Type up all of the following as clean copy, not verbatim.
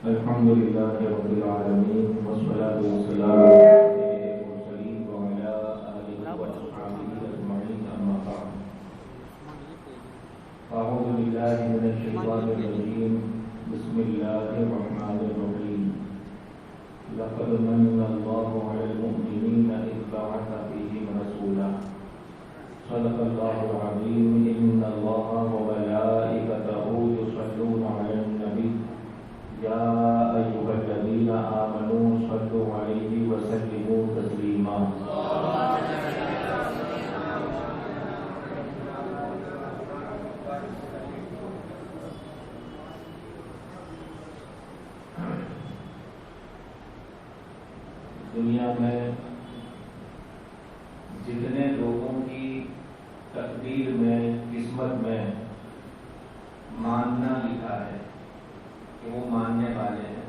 الحمد لله رب العالمين والصلاة والسلام على سيد المرسلين وعلى آله وأصحابه أجمعين أما بعد أعوذ بالله من الشيطان الرجيم بسم الله الرحمن الرحيم لقد من الله على المؤمنين إذ بعث فيهم رسولا صدق الله العظيم إن الله وملائكته يصلون على النبي يا أيها الذين آمنوا صلوا عليه وسلموا تسليما دنیا میں جتنے لوگوں کی تقدیر میں قسمت میں ماننا لکھا ہے کہ وہ ماننے والے ہیں،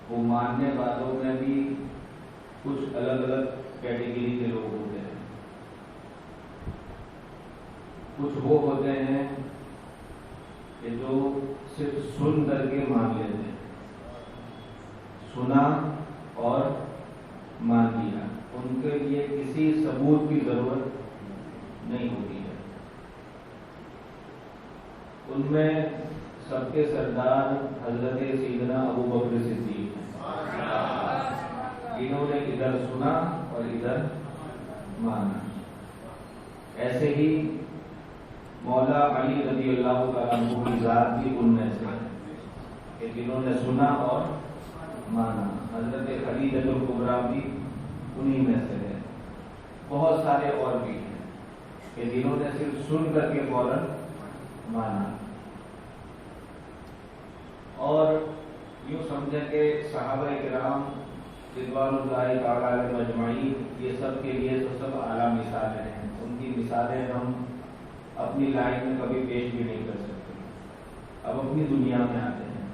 وہ ماننے والوں میں بھی کچھ الگ الگ کیٹیگری کے لوگ ہوتے ہیں۔ کچھ وہ ہوتے ہیں کہ جو صرف سن کر کے مان لیتے ہیں، سنا اور مان لیا، ان کے لیے کسی ثبوت کی ضرورت نہیں ہوتی ہے۔ ان میں سب کے سردار حضرت سیدنا ابو بکر صدیق ہیں، انہوں نے ادھر سنا اور ادھر مانا۔ ایسے ہی مولا علی رضی اللہ تعالیٰ عنہ کی ذات بھی ان میں سے ہے کہ جنہوں نے سنا اور مانا۔ حضرت خدیجہ الکبریٰ بھی انہی میں سے ہے۔ بہت سارے اور بھی ہیں کہ جنہوں نے صرف سن کر کے فوراً مانا۔ اور یوں سمجھیں کہ صحابہ کرام رضوان اللہ تعالیٰ علیہم اجمعین یہ سب کے لیے تو سب اعلیٰ مثالیں ہیں۔ ان کی مثالیں ہم اپنی لائن میں کبھی پیش بھی نہیں کر سکتے۔ اب اپنی دنیا میں آتے ہیں،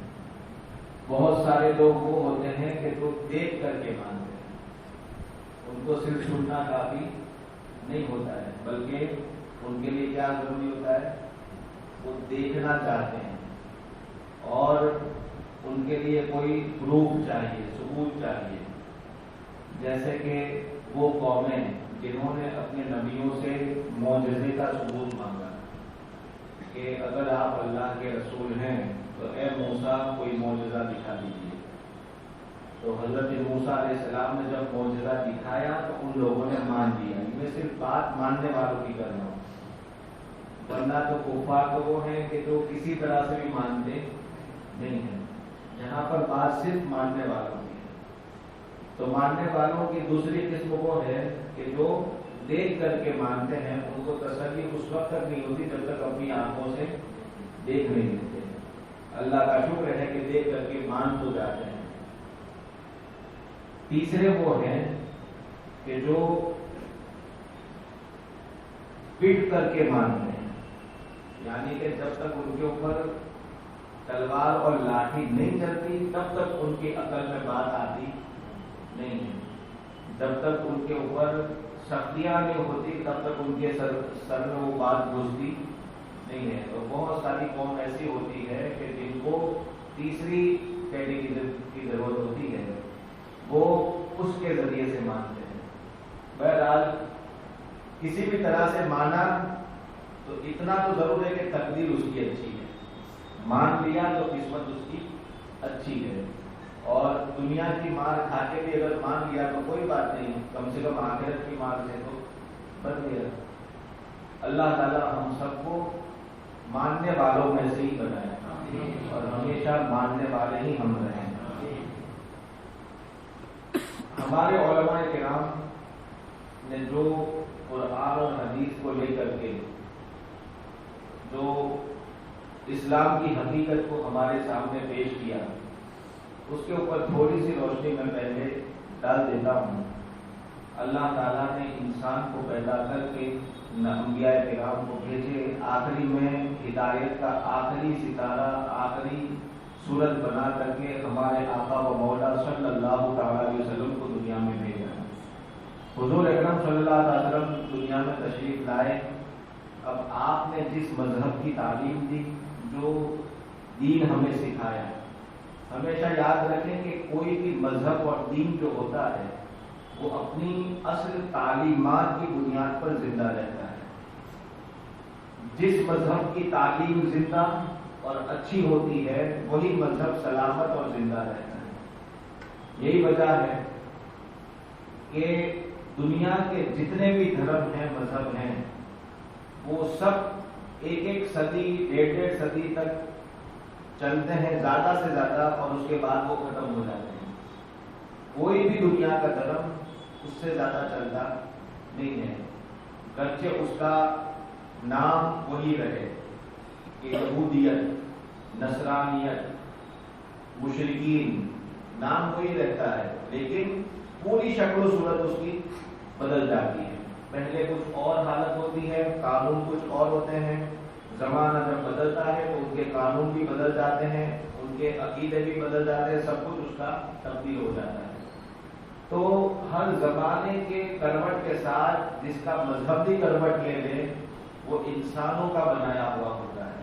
بہت سارے لوگ وہ ہوتے ہیں کہ جو دیکھ کر کے مانتے ہیں، ان کو صرف سننا کافی نہیں ہوتا ہے، بلکہ ان کے لیے کیا ضروری ہوتا ہے، وہ دیکھنا چاہتے ہیں اور ان کے لیے کوئی پروف چاہیے، ثبوت چاہیے۔ جیسے کہ وہ قومیں جنہوں نے اپنے نبیوں سے معجزے کا ثبوت مانگا کہ اگر آپ اللہ کے رسول ہیں تو اے موسیٰ کوئی معجزہ دکھا دیجیے، تو حضرت موسیٰ علیہ السلام نے جب معجزہ دکھایا تو ان لوگوں نے مان لیا۔ میں صرف بات ماننے والوں کی کر رہا ہوں، ورنہ تو کفار تو وہ ہیں کہ جو کسی طرح سے بھی مانتے نہیں ہیں۔ یہاں پر بات صرف ماننے والوں کی ہے۔ تو ماننے والوں کی دوسری قسم وہ ہے کہ جو دیکھ کر کے مانتے ہیں، ان کو تسلی اس وقت تک نہیں ہوتی جب تک اپنی آنکھوں سے دیکھ نہیں لیتے۔ اللہ کا شکر ہے کہ دیکھ کر کے مان تو جاتے ہیں۔ تیسرے وہ ہیں کہ جو پٹ کر کے مانتے ہیں، یعنی کہ جب تک ان کے اوپر تلوار اور لاٹھی نہیں چلتی تب تک ان کی عقل میں بات آتی نہیں ہے، جب تک ان کے اوپر سختیاں نہیں ہوتی تب تک ان کے سر میں وہ بات گھستی نہیں ہے۔ تو بہت ساری قوم ایسی ہوتی ہے کہ جن کو تیسری کیٹیگری کی ضرورت ہوتی ہے، وہ اس کے ذریعے سے مانتے ہیں۔ بہرحال کسی بھی طرح سے مانا تو اتنا تو ضرور ہے کہ تقدیر اس کی اچھی ہے، مان لیا تو قسمت اس کی اچھی ہے، اور دنیا کی مار کھا کے بھی اگر مان لیا تو کوئی بات نہیں، کم سے کم آخرت کی مار سے تو بچ گیا۔ اللہ تعالیٰ ہم سب کو ماننے والوں میں سے ہی بنائے اور ہمیشہ ماننے والے ہی ہم رہیں۔ ہمارے علماء کرام نے جو قرآن اور حدیث کو لے کر کے جو اسلام کی حقیقت کو ہمارے سامنے پیش کیا، اس کے اوپر تھوڑی سی روشنی میں پہلے ڈال دیتا ہوں۔ اللہ تعالیٰ نے انسان کو پیدا کر کے انبیاء کرام کو بھیجے، آخری میں ہدایت کا آخری ستارہ، آخری صورت بنا کر کے ہمارے آقا و مولا صلی اللہ تعالیٰ علیہ وسلم کو دنیا میں بھیجا۔ حضور اکرم صلی اللہ علیہ وسلم دنیا میں تشریف لائے۔ اب آپ نے جس مذہب کی تعلیم دی، جو دین ہمیں سکھایا، ہمیشہ یاد رکھیں کہ کوئی بھی مذہب اور دین جو ہوتا ہے وہ اپنی اصل تعلیمات کی بنیاد پر زندہ رہتا ہے. جس مذہب کی تعلیم زندہ اور اچھی ہوتی ہے وہی مذہب سلامت اور زندہ رہتا ہے. یہی وجہ ہے کہ دنیا کے جتنے بھی دھرم ہیں، مذہب ہیں، وہ سب ایک ایک صدی، ڈیڑھ صدی تک چلتے ہیں زیادہ سے زیادہ، اور اس کے بعد وہ ختم ہو جاتے ہیں. کوئی بھی دنیا کا دھرم اس سے زیادہ چلتا نہیں ہے، گرچہ اس کا نام وہی رہے کہ یہودیت، نصرانیت، مشرکین، نام وہی رہتا ہے، لیکن پوری شکل و صورت اس کی بدل جاتی ہے. پہلے کچھ اور حالت ہوتی ہے، قانون کچھ اور ہوتے ہیں. زمانہ جب بدلتا ہے تو ان کے قانون بھی بدل جاتے ہیں، ان کے عقیدے بھی بدل جاتے ہیں، سب کچھ اس کا تبدیل ہو جاتا ہے. تو ہر زمانے کے کروٹ کے ساتھ جس کا مذہب بھی کروٹ لے لے وہ انسانوں کا بنایا ہوا ہوتا ہے.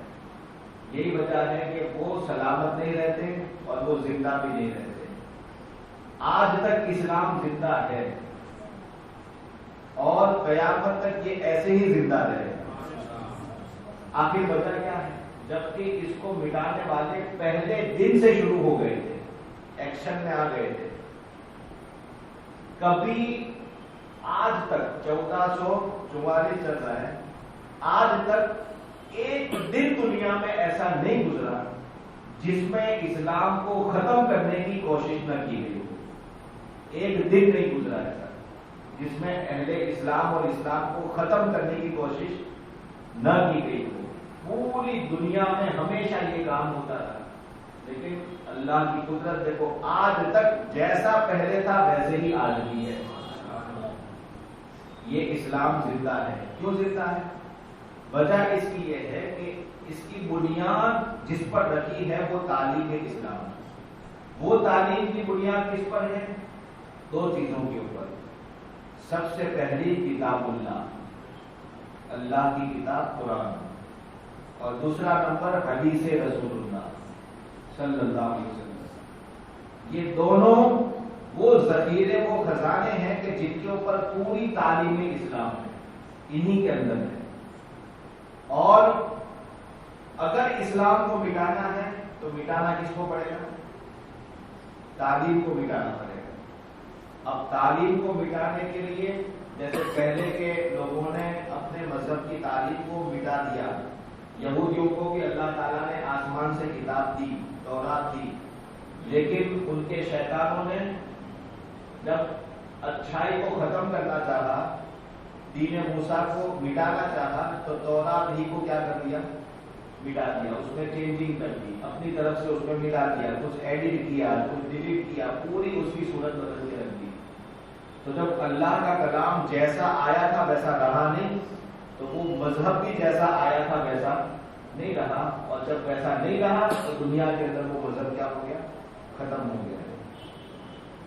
یہی وجہ ہے کہ وہ سلامت نہیں رہتے اور وہ زندہ بھی نہیں رہتے. آج تک اسلام زندہ ہے اور قیامت تک یہ ایسے ہی زندہ رہے. آخر وجہ کیا ہے؟ جبکہ اس کو مٹانے والے پہلے دن سے شروع ہو گئے تھے، ایکشن میں آ گئے تھے. کبھی آج تک 1444 چل رہا ہے، آج تک ایک دن دنیا میں ایسا نہیں گزرا جس میں اسلام کو ختم کرنے کی کوشش نہ کی گئی ہو. ایک دن نہیں گزرا ایسا جس میں اہل اسلام اور اسلام کو ختم کرنے کی کوشش نہ کی گئی ہو. پوری دنیا میں ہمیشہ یہ کام ہوتا تھا، لیکن اللہ کی قدرت دیکھو، آج تک جیسا پہلے تھا ویسے ہی آج بھی ہے. یہ اسلام زندہ ہے. کیوں زندہ ہے؟ وجہ اس کی یہ ہے کہ اس کی بنیاد جس پر رکھی ہے وہ تعلیم اسلام. وہ تعلیم کی بنیاد کس پر ہے؟ دو چیزوں کے اوپر. سب سے پہلی کتاب اللہ، اللہ کی کتاب قرآن، اور دوسرا نمبر حدیث رسول اللہ صلی اللہ علیہ وسلم. یہ دونوں وہ ذخیرے، وہ خزانے ہیں کہ جن کے اوپر پوری تعلیم اسلام ہے، انہی کے اندر ہے. اور اگر اسلام کو مٹانا ہے تو مٹانا کس کو پڑے گا؟ تعلیم کو مٹانا پڑے گا. اب تعلیم کو مٹانے کے لیے جیسے پہلے کے لوگوں نے اپنے مذہب کی تعلیم کو مٹا دیا. یہودیوں کو بھی اللہ تعالیٰ نے آسمان سے کتاب دی، تورات دی، لیکن ان کے شیطانوں نے جب اچھائی کو ختم کرنا چاہا، دین موسیٰ کو مٹانا چاہا، تو تورات ہی کو کیا کر دیا؟ مٹا دیا. اس میں چینجنگ کر دی، اپنی طرف سے اس میں مٹا دیا، کچھ ایڈٹ کیا، کچھ ڈیلیٹ کیا، پوری اس کی صورت بدل کے رکھ دی. تو جب اللہ کا کلام جیسا آیا تھا ویسا رہا نہیں، تو وہ مذہب بھی جیسا آیا تھا ویسا نہیں رہا. اور جب ویسا نہیں رہا تو دنیا کے اندر وہ مذہب کیا ہو گیا؟ ختم ہو گیا.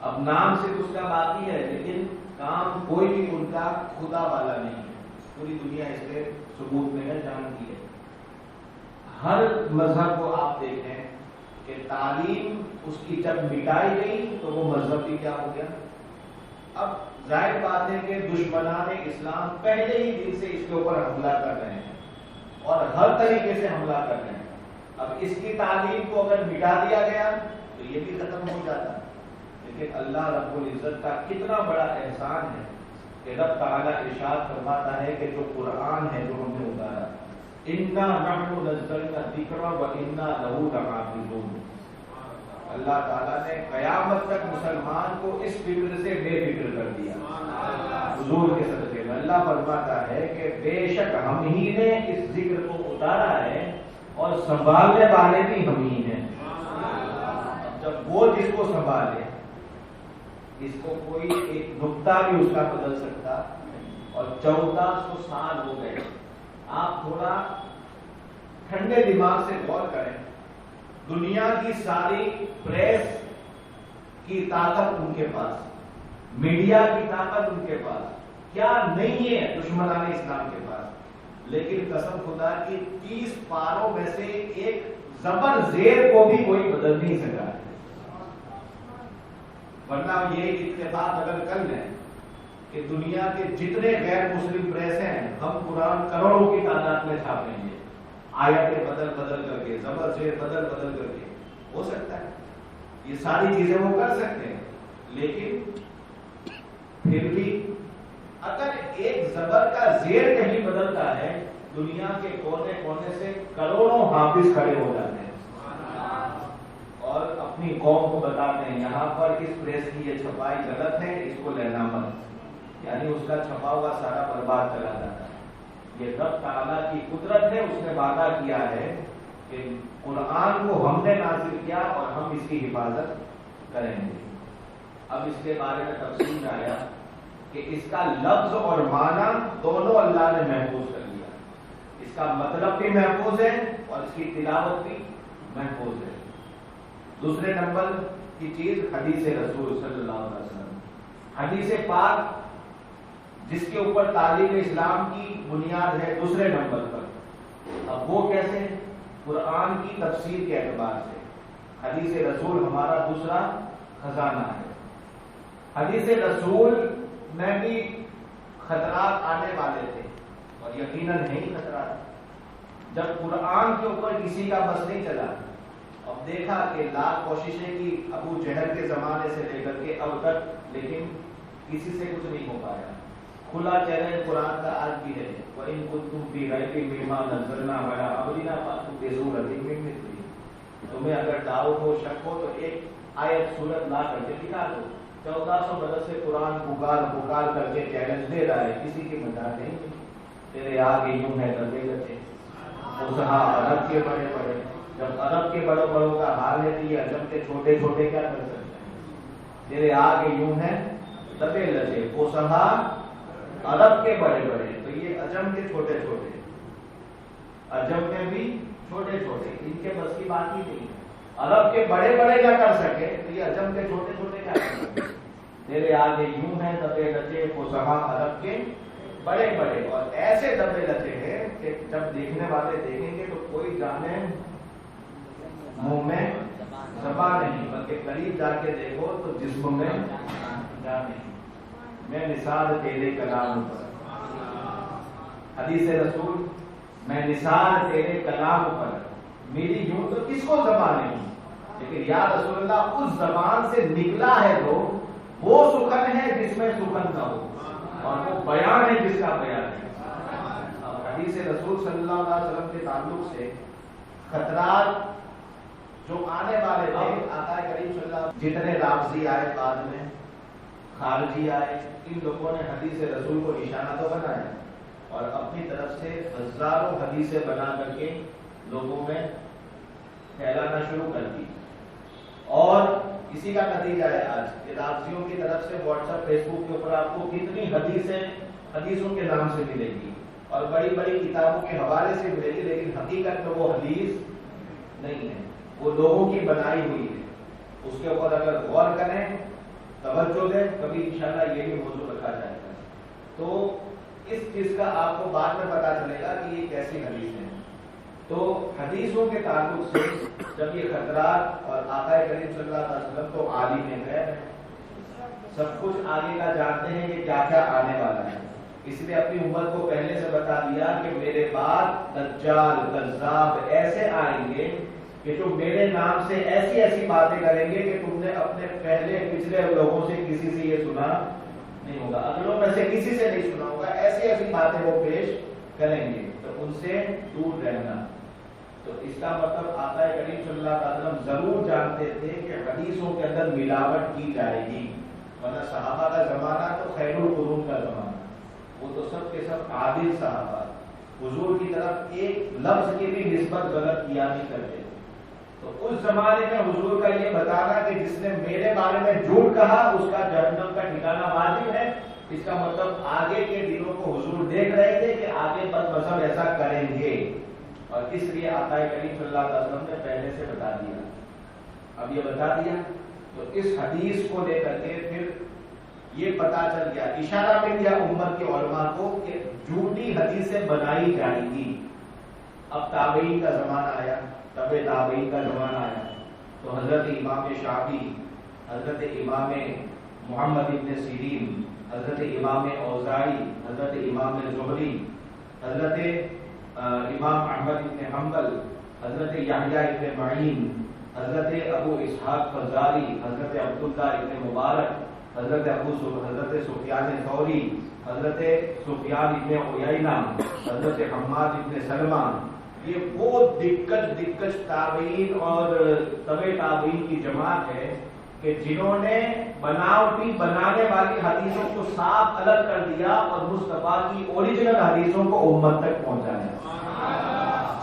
اب نام صرف اس کا باقی ہے، لیکن کام کوئی بھی ان کا خدا والا نہیں ہے. پوری دنیا اس کے ثبوت میں ہے، جانتی ہے. ہر مذہب کو آپ دیکھیں کہ تعلیم اس کی جب مٹائی گئی تو وہ مذہب بھی کیا ہو گیا؟ اب ظاہر بات ہے کہ دشمنان اسلام پہلے ہی دن سے اس کے اوپر حملہ کر رہے ہیں اور ہر طریقے سے حملہ کر رہے ہیں. اب اس کی تعلیم کو اگر مٹا دیا گیا تو یہ بھی ختم ہو جاتا. لیکن اللہ رب العزت کا کتنا بڑا احسان ہے کہ رب تعالیٰ ارشاد فرماتا ہے کہ جو قرآن ہے جو ہم نے اتارا، اِنَّا نَحْنُ نَزَّلْنَا الذِّكْرَ وَإِنَّا لَهُ لَحَافِظُونَ. اللہ تعالیٰ نے قیامت تک مسلمان کو اس فکر سے بے فکر کر دیا. حضور کے صدقے میں اللہ فرماتا ہے کہ بے شک ہم ہی نے اس ذکر کو اتارا ہے اور سنبھالنے والے بھی ہم ہی ہیں. جب وہ جس کو سنبھالے، اس کو کوئی ایک نقطہ بھی اس کا بدل سکتا. اور 1400 سال ہو گئے. آپ تھوڑا ٹھنڈے دماغ سے غور کریں. دنیا کی ساری پریس کی طاقت ان کے پاس، میڈیا کی طاقت ان کے پاس، کیا نہیں ہے دشمنان اسلام کے پاس. لیکن قسم خدا کی 30 پاروں میں سے ایک زبر زیر کو بھی کوئی بدل نہیں سکا. ورنہ یہ اتفاق اگر کر لیں کہ دنیا کے جتنے غیر مسلم پریس ہیں ہم قرآن کروڑوں کی تعداد میں چھاپیں گے، آیتیں بدل بدل کر کے، زبر زیر بدل بدل کر کے، ہو سکتا ہے یہ ساری چیزیں وہ کر سکتے ہیں، لیکن پھر بھی اگر ایک زبر کا زیر کہیں بدلتا ہے دنیا کے کونے کونے سے کروڑوں حافظ کھڑے ہو جاتے ہیں اور اپنی قوم کو بتاتے ہیں یہاں پر اس پریس کی یہ چھپائی غلط ہے، اس کو لینا مت، یعنی اس کا چھپا ہوا سارا برباد چلا جاتا ہے۔ یہ رب تعالیٰ کی قدرت ہے، اس نے وعدہ کیا ہے کہ قرآن کو ہم نے نازل کیا اور ہم اس کی حفاظت کریں گے۔ اب اس کے بارے میں تفصیل میں آیا کہ اس کا لفظ اور معنی دونوں اللہ نے محفوظ کر لیا، اس کا مطلب بھی محفوظ ہے اور اس کی تلاوت بھی محفوظ ہے۔ دوسرے نمبر کی چیز حدیث رسول صلی اللہ علیہ وسلم، حدیث پاک جس کے اوپر تعلیم اسلام کی بنیاد ہے دوسرے نمبر پر۔ اب وہ کیسے؟ قرآن کی تفسیر کے اعتبار سے حدیث رسول ہمارا دوسرا خزانہ ہے۔ حدیث رسول میں بھی خطرات آنے والے تھے اور یقیناً ہے ہی خطرات۔ جب قرآن کے اوپر کسی کا بس نہیں چلا، اب دیکھا کہ لاکھ کوششیں کی ابو جہل کے زمانے سے لے کر کے اب تک، لیکن کسی سے کچھ نہیں ہو پایا۔ کھلا چیلنج قرآن کا آج بھی ہے، وَإِن كُنتُمْ فِي رَيْبٍ مِّمَّا نَزَّلْنَا عَلَىٰ عَبْدِنَا فَأْتُوا بِسُورَةٍ مِّن مِّثْلِهِ۔ تمہیں اگر ڈاؤٹ ہو، شک ہو تو ایک آیت سورت لا کر کے دکھا دو۔ 1400 برس سے قرآن پکار کر کے چیلنج دے رہا ہے، کسی کی مدد نہیں، تیرے آگے یوں ہے دبے گتے فصحا عرب کے بڑے بڑے۔ جب عرب کے بڑوں بڑوں کا حال ہے تو یہ عجم کے چھوٹے چھوٹے کیا کر سکتے ہیں؟ تیرے آگے یوں ہے دبے لچے فصحا عرب کے بڑے بڑے، تو یہ عجم کے چھوٹے چھوٹے، عجم میں بھی چھوٹے چھوٹے، ان کے بس کی بات ہی نہیں ہے۔ عرب کے بڑے بڑے کیا کر سکے تو یہ عجم کے چھوٹے چھوٹے کیا کر سکے؟ تیرے آگے یوں ہے دبے لچے فصحا عرب کے بڑے بڑے، اور ایسے دبے لچے ہیں کہ جب دیکھنے والے دیکھیں گے تو کوئی جانے منہ میں زبان نہیں، بلکہ قریب جا کے دیکھو تو جسم میں جان نہیں۔ میں نثار تیرے کلام پر، حدیث رسول میں نثار تیرے کلام پر، میری یوں تو کس کو زبان نہیں، لیکن یا رسول اللہ اس زبان سے نکلا ہے تو وہ سخن ہے جس میں سخن نہ ہو، اور وہ بیان ہے جس کا بیان ہے۔ حدیث رسول صلی اللہ علیہ وسلم کے تعلق سے خطرات جو آنے والے تھے، آقا کریم صلی اللہ علیہ وسلم جتنے رافضی آئے بعد میں، خارجی آئے، ان لوگوں نے حدیث رسول کو نشانہ تو بنایا اور اپنی طرف سے ہزاروں حدیثیں بنا کر کے لوگوں میں پھیلانا شروع کر دی، اور اسی کا نتیجہ ہے آج کہ رافضیوں کی طرف سے واٹس ایپ فیس بک کے اوپر آپ کو کتنی حدیثوں کے نام سے ملے گی اور بڑی بڑی کتابوں کے حوالے سے ملے گی، لیکن حقیقت میں وہ حدیث نہیں ہے، وہ لوگوں کی بنائی ہوئی ہے۔ اس کے اوپر اگر غور کریں، توجہ دیں، کبھی انشاءاللہ یہ بھی موضوع رکھا جائے گا تو اس چیز کا آپ کو بعد میں پتا چلے گا کہ یہ کیسی حدیث ہے۔ تو حدیثوں کے تعلق سے جب یہ خطرات، اور آقا کریم صلی اللہ علیہ وسلم تو عالم غیب ہے، سب کچھ آگے کا جانتے ہیں کہ کیا کیا آنے والا ہے، اس لیے اپنی امت کو پہلے سے بتا دیا کہ میرے بعد دجال کذاب ایسے آئیں گے کہ جو میرے نام سے ایسی ایسی باتیں کریں گے کہ تم نے اپنے پچھلے لوگوں سے کسی سے یہ سنا نہیں ہوگا، اگلوں میں سے کسی سے نہیں سنا ہوگا، ایسی ایسی باتیں وہ پیش کریں گے، تو ان سے دور رہنا۔ تو اس کا مطلب آقا کریم صلی اللہ علیہ وسلم ضرور جانتے تھے کہ حدیثوں کے اندر ملاوٹ کی جائے گی، ورنہ صحابہ کا زمانہ تو خیر القرون کا زمانہ، وہ تو سب کے سب عادل صحابہ، حضور کی طرف ایک لفظ کی بھی نسبت غلط کیا نہیں کرتے۔ تو اس زمانے میں حضور کا یہ بتانا کہ جس نے میرے بارے میں جھوٹ کہا اس کا جہنم کا ٹھکانہ واجب ہے، اس کا مطلب آگے کے دنوں کو حضور دیکھ رہے تھے کہ آگے بد مذہب ایسا کریں گے، اور اس لیے آقا کریم صلی اللہ علیہ وسلم نے پہلے سے بتا دیا۔ اب یہ بتا دیا تو اس حدیث کو لے کر کے پھر یہ پتا چل گیا، اشارہ مل گیا امت کے علماء کو کہ جھوٹی حدیثیں بنائی جائیں گی۔ اب تابعین کا زمانہ آیا، تابعین کا زمانہ آیا، تو حضرت امام شافعی حضرت امام محمد ابن سیرین، حضرت امام اوزاعی، حضرت امام زہری، حضرت امام احمد ابن حنبل، حضرت یحییٰ ابن معین، حضرت ابو اسحاق فزاری، حضرت عبداللہ ابن مبارک، حضرت سفیان ثوری، حضرت سفیان ابن عیینہ، حضرت حماد ابن سلمہ، یہ وہ دکھ تابعین اور تبع تابعین کی جماعت ہے کہ جنہوں نے بناوٹی بنانے والی حدیثوں کو صاف الگ کر دیا اور مصطفیٰ کی اوریجنل حدیثوں کو امت تک پہنچایا۔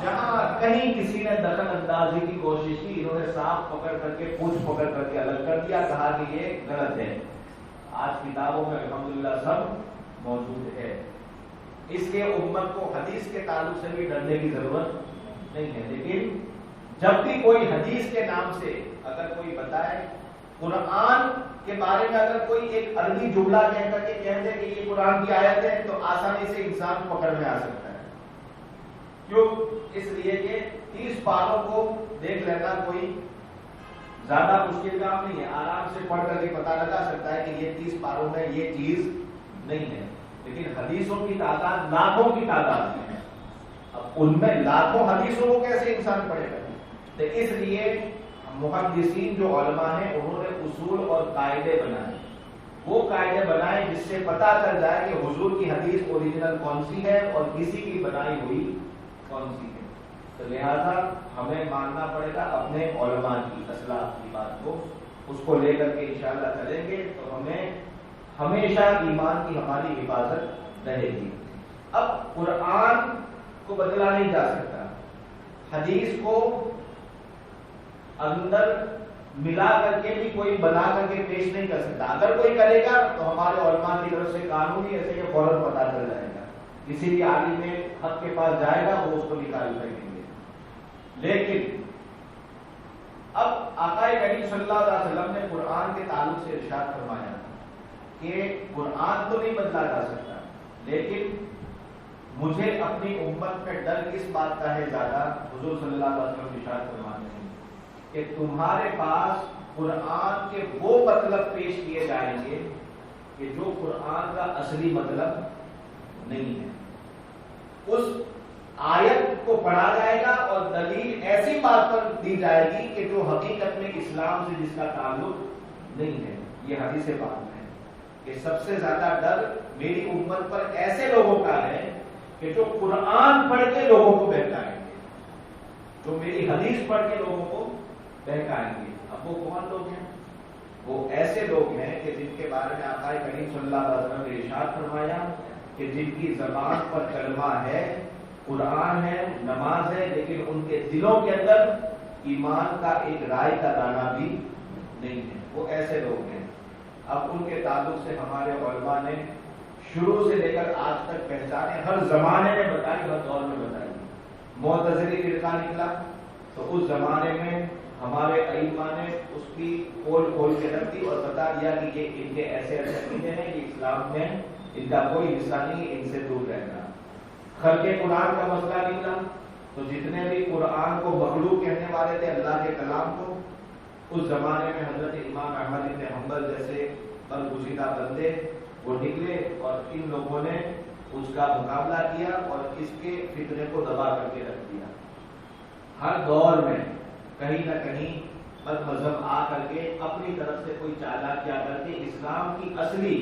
جہاں کہیں کسی نے دخل اندازی کی کوشش کی، انہوں نے صاف پکڑ کر کے پوچھ پکڑ کر کے الگ کر دیا، کہا کہ یہ غلط ہے۔ آج کتابوں میں الحمدللہ سب موجود ہے، اس لیے امت کو حدیث کے تعلق سے بھی ڈرنے کی ضرورت نہیں ہے۔ لیکن جب بھی کوئی حدیث کے نام سے اگر کوئی بتائے، قرآن کے بارے میں اگر کوئی ایک عربی جملہ کہہ کر کے کہتے کہ یہ قرآن کی آیت ہے، تو آسانی سے انسان پکڑ میں آ سکتا ہے۔ کیوں؟ اس لیے کہ 30 پاروں کو دیکھ لینا کوئی زیادہ مشکل کام نہیں ہے، آرام سے پڑھ کر کے پتہ لگا سکتا ہے کہ یہ 30 پاروں میں یہ چیز نہیں ہے۔ لیکن حدیثوں کی تعداد لاکھوں کی تعداد ہے، اب ان میں لاکھوں حدیثوں کو کیسے انسان پڑھے گا؟ تو اس لیے محدثین جو علماء ہیں انہوں نے اصول اور قاعدے بنائے، وہ قاعدے بنائے جس سے پتہ چل جائے کہ حضور کی حدیث اوریجنل کون سی ہے اور کسی کی بنائی ہوئی کون سی ہے۔ تو لہذا ہمیں ماننا پڑے گا اپنے علماء کی، اسلاف کی بات کو، اس کو لے کر کے انشاءاللہ چلیں گے تو ہمیں ہمیشہ ایمان کی ہماری حفاظت رہے گی۔ اب قرآن کو بدلا نہیں جا سکتا، حدیث کو اندر ملا کر کے بھی کوئی بنا کر کے پیش نہیں کر سکتا۔ اگر کوئی کرے گا تو ہمارے علماء کی طرف سے قانونی ایسے کہ فوراً پتہ چل جائے گا، کسی بھی عالم حق کے پاس جائے گا وہ اس کو نکال سکیں گے۔ لیکن اب آقا کریم صلی اللہ علیہ وسلم نے قرآن کے تعلق سے ارشاد فرمایا کہ قرآن تو نہیں بدلا جا سکتا، لیکن مجھے اپنی امت میں ڈر کس بات کا ہے زیادہ؟ حضور صلی اللہ علیہ وسلم ارشاد فرماتے ہیں کہ تمہارے پاس قرآن کے وہ مطلب پیش کیے جائیں گے کہ جو قرآن کا اصلی مطلب نہیں ہے۔ اس آیت کو پڑھا جائے گا اور دلیل ایسی بات پر دی جائے گی کہ جو حقیقت میں اسلام سے جس کا تعلق نہیں ہے۔ یہ حدیث پاک ہے کہ سب سے زیادہ ڈر میری امت پر ایسے لوگوں کا ہے کہ جو قرآن پڑھ کے لوگوں کو بہکائیں گے، جو میری حدیث پڑھ کے لوگوں کو بہکائیں گے۔ اب وہ کون لوگ ہیں؟ وہ ایسے لوگ ہیں کہ جن کے بارے میں آقا کریم صلی اللہ علیہ وسلم نے ارشاد فرمایا کہ جن کی زبان پر کلمہ ہے، قرآن ہے، نماز ہے، لیکن ان کے دلوں کے اندر ایمان کا ایک رائے کا دانہ بھی نہیں ہے۔ وہ ایسے لوگ ہیں۔ اب ان کے تعلق سے ہمارے علماء نے شروع سے لے کر آج تک پہچانے، ہر زمانے میں بتائی، ہر دور میں بتائی۔ معتزلی فرقہ نکلا تو اس زمانے میں ہمارے ائمہ نے اس کی کھول کے رکھ دی اور بتا دیا کہ یہ ان کے ایسے ایسے عقیدے ہیں، یہ اسلام میں ان کا کوئی حصہ نہیں، ان سے دور رہنا۔ خلق قرآن کا مسئلہ نکلا تو جتنے بھی قرآن کو مخلوق کہنے والے تھے، اللہ کے کلام کو، اس زمانے میں حضرت امام احمد بن حنبل جیسے برگزیدہ بندے وہ نکلے اور ان لوگوں نے اس کا مقابلہ کیا اور اس کے فتنے کو دبا کر کے رکھ دیا۔ ہر دور میں کہیں نہ کہیں بد مذہب آ کر کے اپنی طرف سے کوئی چالاکیاں کر کے اسلام کی اصلی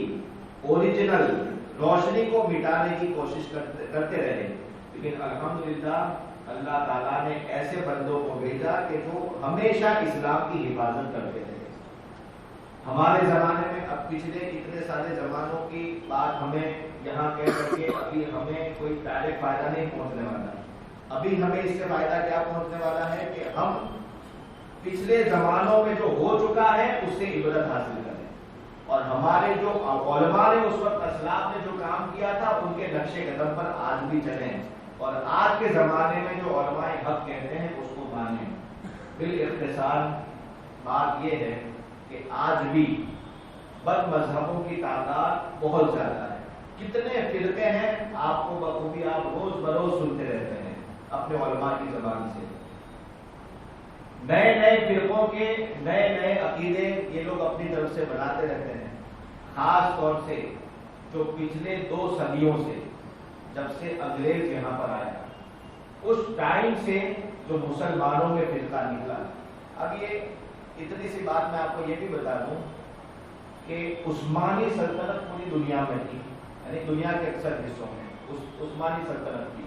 اوریجنل روشنی کو مٹانے کی کوشش کرتے رہے، لیکن الحمدللہ اللہ تعالیٰ نے ایسے بندوں کو بھیجا کہ جو ہمیشہ اسلام کی حفاظت کرتے رہے۔ ہمارے زمانے میں اب پچھلے اتنے سارے زمانوں کی بات ہمیں یہاں کہہ کر کے ابھی ہمیں کوئی ڈائریکٹ فائدہ نہیں پہنچنے والا۔ ابھی ہمیں اس سے فائدہ کیا پہنچنے والا ہے کہ ہم پچھلے زمانوں میں جو ہو چکا ہے اس سے عبرت حاصل کریں، اور ہمارے جو علماء نے اس وقت اسلاف نے جو کام کیا تھا ان کے نقش قدم پر آج بھی چلیں، اور آج کے زمانے میں جو علماء حق کہتے ہیں اس کو مانیں۔ بالاختصار بات یہ ہے کہ آج بھی بد مذہبوں کی تعداد بہت زیادہ ہے۔ کتنے فرقے ہیں آپ کو بخوبی آپ روز بروز سنتے رہتے ہیں اپنے علماء کی زبان سے۔ نئے نئے فرقوں کے نئے نئے عقیدے یہ لوگ اپنی طرف سے بناتے رہتے ہیں، خاص طور سے جو پچھلے 2 صدیوں سے جب سے انگریز یہاں پر آیا اس ٹائم سے جو مسلمانوں میں فرقہ نکلا۔ اب یہ اتنی سی بات میں آپ کو یہ بھی بتا دوں کہ عثمانی سلطنت پوری دنیا میں تھی، یعنی دنیا کے اکثر حصوں میں عثمانی سلطنت تھی،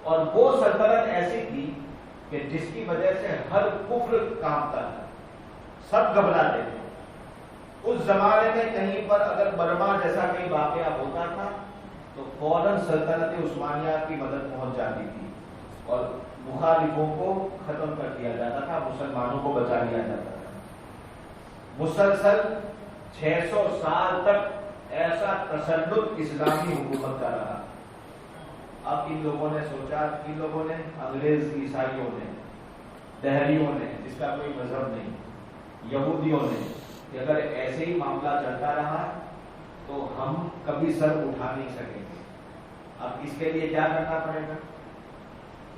اور وہ سلطنت ایسی تھی کہ جس کی وجہ سے ہر کفر کانپتا تھا، سب گھبراتے تھے۔ اس زمانے میں کہیں پر اگر برما جیسا کوئی واقعہ ہوتا تھا تو فوراً سلطنت عثمانیہ کی مدد پہنچ جاتی تھی اور مخالفوں کو ختم کر دیا جاتا تھا، مسلمانوں کو بچا لیا جاتا تھا۔ مسلسل 600 سال تک ایسا تسلط اسلامی حکومت کا رہا۔ اب ان لوگوں نے سوچا، ان لوگوں نے انگریز عیسائیوں نے، دہریوں نے جس کا کوئی مذہب نہیں، یہودیوں نے، کہ اگر ایسے ہی معاملہ چلتا رہا تو ہم کبھی سر اٹھا نہیں سکیں گے۔ اب اس کے لیے کیا کرنا پڑے گا؟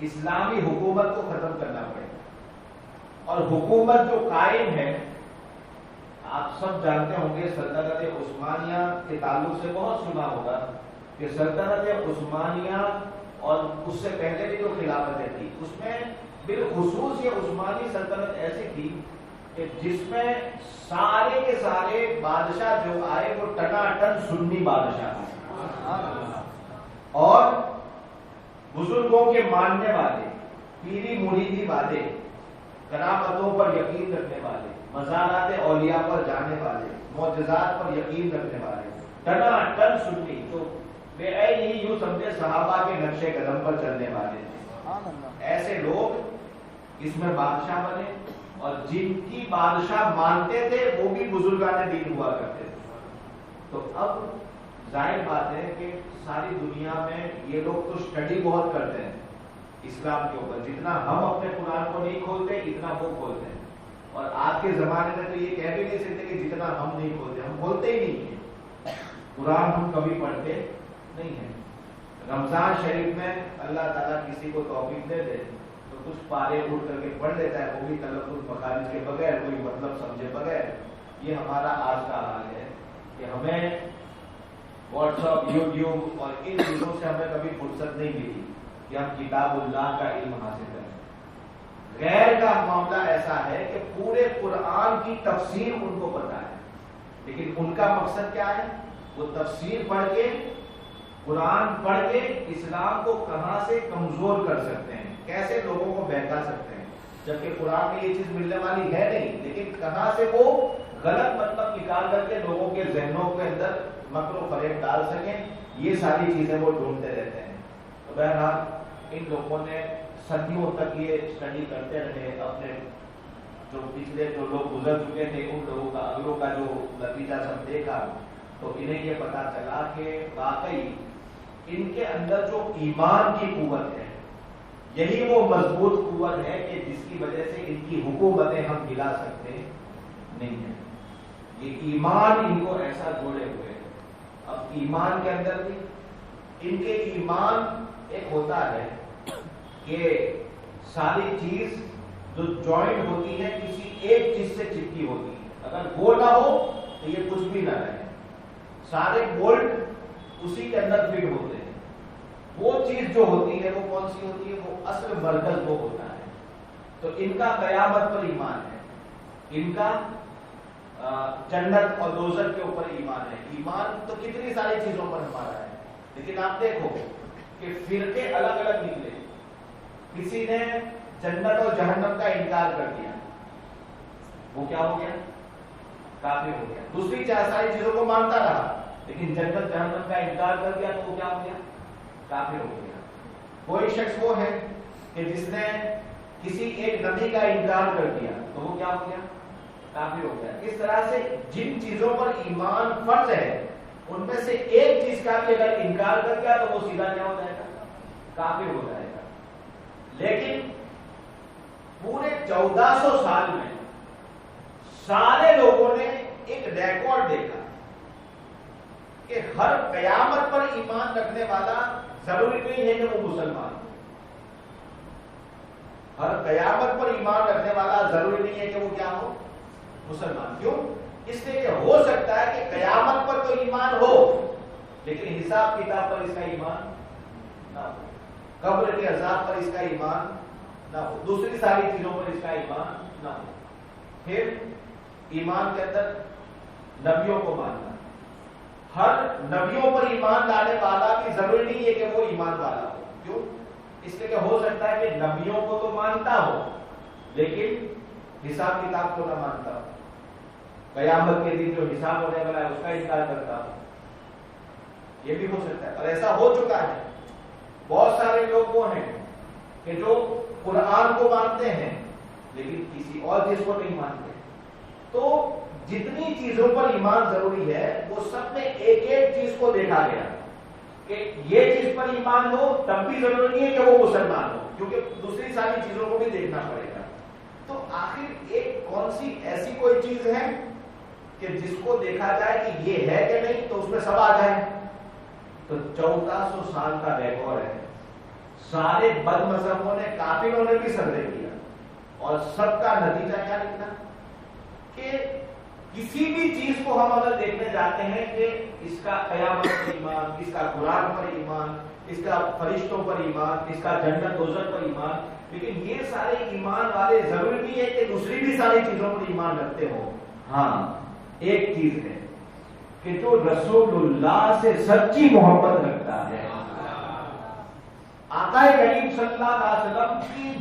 اسلامی حکومت کو ختم کرنا پڑے گا، اور حکومت جو قائم ہے، آپ سب جانتے ہوں گے سلطنت عثمانیہ کے تعلق سے بہت سنا ہوگا کہ سلطنت عثمانیہ اور اس سے پہلے بھی جو خلافتیں تھی اس میں بالخصوص یہ عثمانی سلطنت ایسی تھی کہ جس میں سارے کے سارے بادشاہ جو آئے وہ ٹناٹن سنی بادشاہ تھے، اور بزرگوں کے ماننے والے، پیری مریدی والے، کرامتوں پر یقین رکھنے والے، مزارات اولیاء پر جانے والے، معجزات پر یقین رکھنے والے، ٹناٹن سنی، جو بے عین ہی یوں سمجھے صحابہ کے نقش قدم پر چلنے والے تھے۔ ایسے لوگ اس میں بادشاہ بنے، اور جن کی بادشاہ مانتے تھے وہ بھی بزرگان دین ہوا کرتے تھے۔ تو اب ظاہر بات ہے کہ ساری دنیا میں یہ لوگ تو اسٹڈی بہت کرتے ہیں اسلام کے اوپر، جتنا ہم اپنے قرآن کو نہیں کھولتے اتنا وہ کھولتے ہیں، اور آج کے زمانے میں تو یہ کہہ بھی نہیں سکتے کہ جتنا ہم نہیں کھولتے، ہم کھولتے ہی نہیں ہیں، قرآن ہم کبھی پڑھتے نہیں ہیں۔ رمضان شریف میں اللہ تعالیٰ کسی کو توفیق دے دے تو کچھ پارے اٹھ کر کے پڑھ لیتا ہے، وہ بھی تلفظ مخارج کے بغیر، کوئی مطلب سمجھے بغیر۔ یہ ہمارا آج کا حال ہے کہ ہمیں واٹس ایپ، یوٹیوب اور ان چیزوں سے ہمیں کبھی فرصت نہیں ملی کہ ہم کتاب اللہ کا علم حاصل کریں۔ غیر کا معاملہ ایسا ہے کہ پورے قرآن کی تفسیر ان کو پتہ ہے، لیکن ان کا مقصد کیا ہے؟ وہ تفسیر پڑھ کے، قرآن پڑھ کے اسلام کو کہاں سے کمزور کر سکتے ہیں، کیسے لوگوں کو بہکا سکتے ہیں، جبکہ قرآن میں یہ چیز ملنے والی ہے نہیں، لیکن کہاں سے وہ غلط مطلب نکال کر کے لوگوں کے ذہنوں کے اندر مکر و فریب ڈال سکیں، یہ ساری چیزیں وہ ڈھونڈتے رہتے ہیں۔ تو بہرحال ان لوگوں نے صدیوں تک یہ اسٹڈی کرتے رہے، اپنے جو پچھلے جو لوگ گزر چکے تھے ان لوگوں کا، اگلوں کا جو نتیجہ سب دیکھا تو انہیں یہ پتا چلا کہ واقعی ان کے اندر جو ایمان کی قوت ہے یہی وہ مضبوط قوت ہے کہ جس کی وجہ سے ان کی حکومتیں ہم گلا سکتے نہیں ہیں۔ یہ ایمان ان کو ایسا جوڑے ہوئے۔ اب ایمان کے اندر بھی ان کے ایمان ایک ہوتا ہے کہ ساری چیز جو جوائنٹ ہوتی ہے کسی ایک چیز سے چپکی ہوتی ہے، اگر وہ نہ ہو تو یہ کچھ بھی نہ رہے، سارے بولٹ اسی کے اندر فٹ ہوتے ہیں۔ وہ چیز جو ہوتی ہے وہ کون سی ہوتی ہے؟ وہ اصل مرکز وہ ہوتا ہے۔ تو ان کا قیامت پر ایمان ہے، ان کا جنت اور دوزخ کے اوپر ایمان ہے۔ ایمان تو کتنی ساری چیزوں پر ہمارا ہے، لیکن آپ دیکھو کہ فرقے الگ الگ نکلے۔ کسی نے جنت اور جہنم کا انکار کر دیا، وہ کیا ہو گیا؟ کافر ہو گیا۔ دوسری ساری چیزوں کو مانتا رہا لیکن جنت جہنم کا انکار کر دیا تو وہ کیا ہو گیا؟ کافر ہو گیا۔ کوئی شخص وہ ہے کہ جس نے کسی ایک نبی کا انکار کر دیا تو وہ کیا ہو گیا؟ کافر ہو گیا۔ اس طرح سے جن چیزوں پر ایمان فرض ہے ان میں سے ایک چیز کا بھی اگر انکار کر دیا تو وہ سیدھا کیا ہو جائے گا؟ کافر ہو جائے گا۔ لیکن پورے 1400 سال میں سارے لوگوں نے ایک ریکارڈ دیکھا کہ ہر قیامت پر ایمان رکھنے والا ضروری نہیں ہے کہ وہ مسلمان ہو، ہر قیامت پر ایمان رکھنے والا ضروری نہیں ہے کہ وہ کیا ہو؟ مسلمان. کیوں؟ اس لیے کہ ہو سکتا ہے کہ قیامت پر تو ایمان ہو لیکن حساب کتاب پر اس کا ایمان نہ ہو, قبر کے عذاب پر اس کا ایمان نہ ہو, دوسری ساری چیزوں پر اس کا ایمان نہ ہو. پھر ایمان کے اندر نبیوں کو ماننا. ہر نبیوں پر ایمان لانے والا بھی ضروری نہیں ہے کہ وہ ایمان والا ہو. کیوں؟ اس لیے کہ ہو سکتا ہے کہ نبیوں کو تو مانتا ہو لیکن حساب کتاب کو نہ مانتا ہو, قیامت کے دن جو حساب ہونے والا ہے اس کا انکار کرتا ہو. یہ بھی ہو سکتا ہے اور ایسا ہو چکا ہے. بہت سارے لوگ وہ ہیں کہ جو قرآن کو مانتے ہیں لیکن کسی اور چیز کو نہیں مانتے. تو جتنی چیزوں پر ایمان ضروری ہے وہ سب میں ایک ایک چیز کو دیکھا گیا کہ یہ چیز پر ایمان ہو تب بھی ضروری نہیں ہے کہ وہ مسلمان ہو کیونکہ دوسری ساری چیزوں کو بھی دیکھنا پڑے گا. تو آخر ایک کون سی ایسی کوئی چیز ہے کہ جس کو دیکھا جائے کہ یہ ہے کہ نہیں تو اس میں سب آ جائے. تو 1400 سال کا ریکارڈ ہے. سارے بد مذہبوں نے, کافروں نے بھی سردے کیا اور سب کا نتیجہ کیا نکلا کہ کسی بھی چیز کو ہم اگر دیکھنے جاتے ہیں کہ اس کا قیامت پر ایمان, اس کا قرآن پر ایمان, اس کا فرشتوں پر ایمان, اس کا جنت دوزخ پر ایمان, لیکن یہ سارے ایمان والے ضروری نہیں ہے کہ دوسری بھی ساری چیزوں پر ایمان رکھتے ہو. ہاں ایک چیز ہے کہ جو رسول اللہ سے سچی محبت رکھتا ہے, آقا کریم صلی اللہ علیہ وسلم کی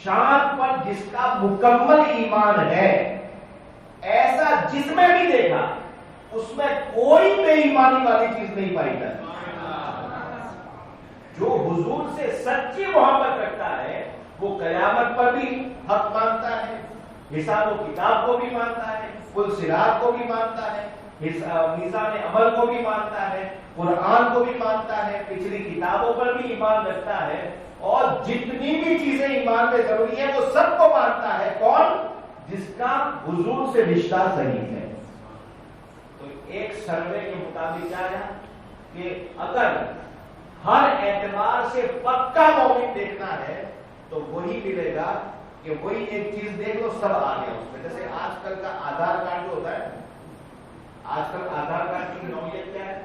شان پر جس کا مکمل ایمان ہے, ایسا جس میں بھی دیکھا اس میں کوئی بے ایمانی والی چیز نہیں پائی جاتی. جو حضور سے سچی محبت رکھتا ہے وہ قیامت پر بھی حق مانتا ہے, حساب و کتاب کو بھی مانتا ہے, پل صراط کو بھی مانتا ہے, میزان عمل کو بھی مانتا ہے, قرآن کو بھی مانتا ہے, پچھلی کتابوں پر بھی ایمان رکھتا ہے اور جتنی بھی چیزیں ایمان میں ضروری ہیں وہ سب کو مانتا ہے. کون؟ جس کا حضور سے رشتہ صحیح ہے. تو ایک سروے کے مطابق کیا ہے کہ اگر ہر اعتبار سے پکا مومن دیکھنا ہے تو وہی ملے گا کہ وہی ایک چیز دیکھ لو سب آ گیا اس میں. جیسے آج کل کا آدھار کارڈ جو ہوتا ہے, آج کل آدھار کارڈ کی نوعیت کیا ہے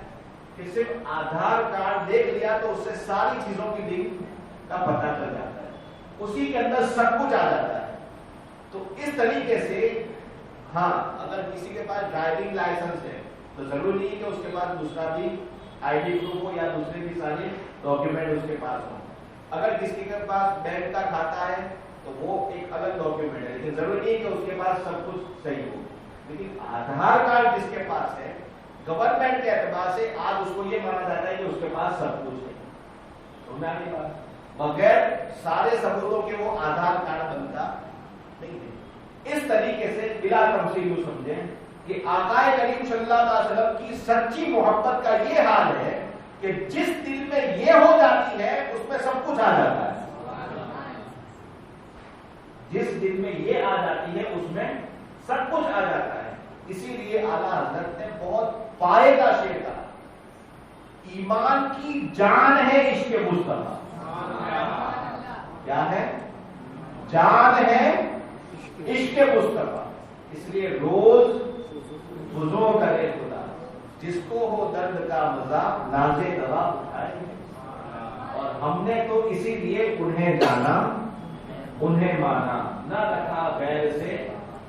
کہ صرف آدھار کارڈ دیکھ لیا تو اس سے ساری چیزوں کی لنک کا پتہ چل جاتا ہے, اسی کے اندر سب کچھ آ جاتا ہے. تو اس طریقے سے ہاں اگر کسی کے پاس ڈرائیونگ لائسنس ہے تو ضروری نہیں کہ اس کے پاس دوسرا بھی آئی ڈی پروف ہو یا دوسرے بھی سارے ڈاکیومنٹ اس کے پاس ہوں. اگر کسی کے پاس بینک کا کھاتا ہے تو وہ ایک الگ ڈاکیومنٹ ہے, لیکن ضروری نہیں کہ اس کے پاس سب کچھ صحیح ہو. لیکن آدھار کارڈ جس کے پاس ہے گورنمنٹ کے اعتبار سے آج اس کو یہ مانا جاتا ہے کہ اس کے پاس سب کچھ ہے. سمجھا نہیں بات؟ بغیر سارے ثبوتوں کے وہ آدھار کارڈ بنتا نہیں ہے. اس طریقے سے بلا تفصیل یوں سمجھیں کہ آقا کریم صلی اللہ علیہ وسلم کی سچی محبت کا یہ حال ہے کہ جس دل میں یہ ہو جاتی ہے اس میں سب کچھ آ جاتا ہے. جس دل میں یہ آ جاتی ہے اس میں سب کچھ آ جاتا ہے. اسی لیے اعلیٰ حضرت نے بہت پائے کا شعر کہا, ایمان کی جان ہے عشق مصطفیٰ. کیا ہے؟ جان ہے عشق مصطفیٰ. اس لیے روز وضو کرے خدا, جس کو ہو درد کا مزہ نازے دوا اٹھائے. اور ہم نے تو اسی لیے انہیں جانا انہیں مانا, نہ رکھا غیر سے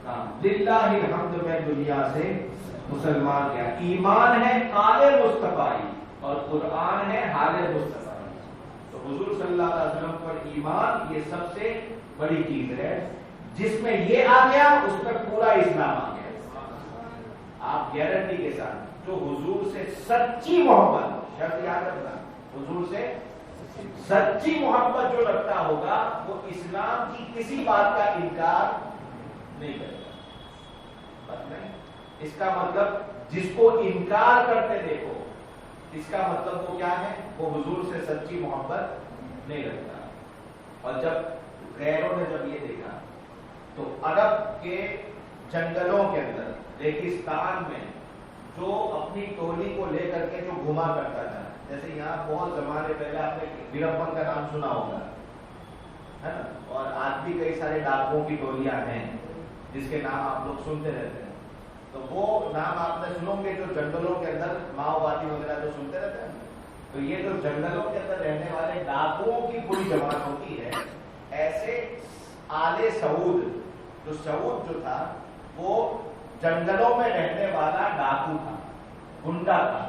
کام. للہ الحمد میں دنیا سے مسلمان کیا. ایمان ہے قال مصطفی اور قرآن ہے حال مصطفی. تو حضور صلی اللہ علیہ وسلم پر ایمان یہ سب سے بڑی چیز ہے. جس میں یہ آ گیا اس میں پورا اسلام آ گیا. آپ گارنٹی کے ساتھ جو حضور سے سچی محبت, شرط یاد رکھنا, حضور سے سچی محبت جو رکھتا ہوگا وہ اسلام کی کسی بات کا انکار نہیں کرے گا. بات نہیں, اس کا مطلب جس کو انکار کرتے دیکھو اس کا مطلب وہ کیا ہے, وہ حضور سے سچی محبت نہیں رکھتا. اور جب غیروں نے جب یہ دیکھا تو عرب کے جنگلوں کے اندر ریگستان میں جو اپنی ٹولی کو لے کر کے جو گھما کرتا تھا, جیسے یہاں بہت زمانے پہلے آپ نے بیرپن کا نام سنا ہوگا, ہے نا, اور آج بھی کئی سارے ڈاکوؤں کی ٹولیاں ہیں جس کے نام آپ لوگ سنتے رہتے ہیں. تو وہ نام آپ نے سنو گے جو جنگلوں کے اندر ماؤوادی وغیرہ جو سنتے رہتے ہیں. تو یہ جو جنگلوں کے اندر رہنے والے ڈاکوؤں کی پوری جماعت ہوتی ہے. ایسے آل سعود, جو سعود جو تھا وہ جنگلوں میں رہنے والا ڈاکو تھا, گنڈا تھا.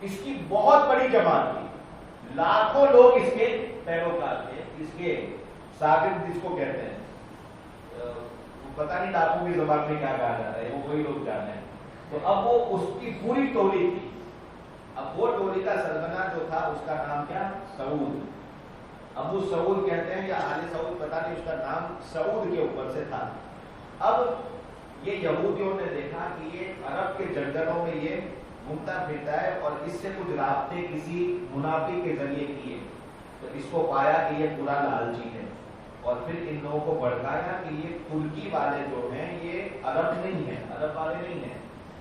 اس کی بہت بڑی جماعت تھی, لاکھوں لوگ اس کے پیروکار تھے, اس کے شاگرد جس کو کہتے ہیں. پتہ نہیں ڈاکو کی زبان میں کیا کہا جاتا ہے, وہ وہی لوگ جانتے ہیں. تو اب وہ اس کی پوری ٹولی تھی. اب وہ ٹولی کا سربراہ جو تھا اس کا نام کیا, سعود. ابو سعود کہتے ہیں یا آل سعود, پتہ نہیں, اس کا نام سعود کے اوپر سے تھا. اب یہ یہودیوں نے دیکھا کہ یہ عرب کے جنگلوں میں یہ گھومتا پھرتا ہے اور اس سے کچھ رابطے کسی منافق کے ذریعے کیے. تو اس کو پایا کہ یہ پورا لالچی ہے, اور پھر ان لوگوں کو بھڑکایا کہ یہ ترکی والے جو ہیں یہ عرب نہیں ہیں, عرب والے نہیں ہیں,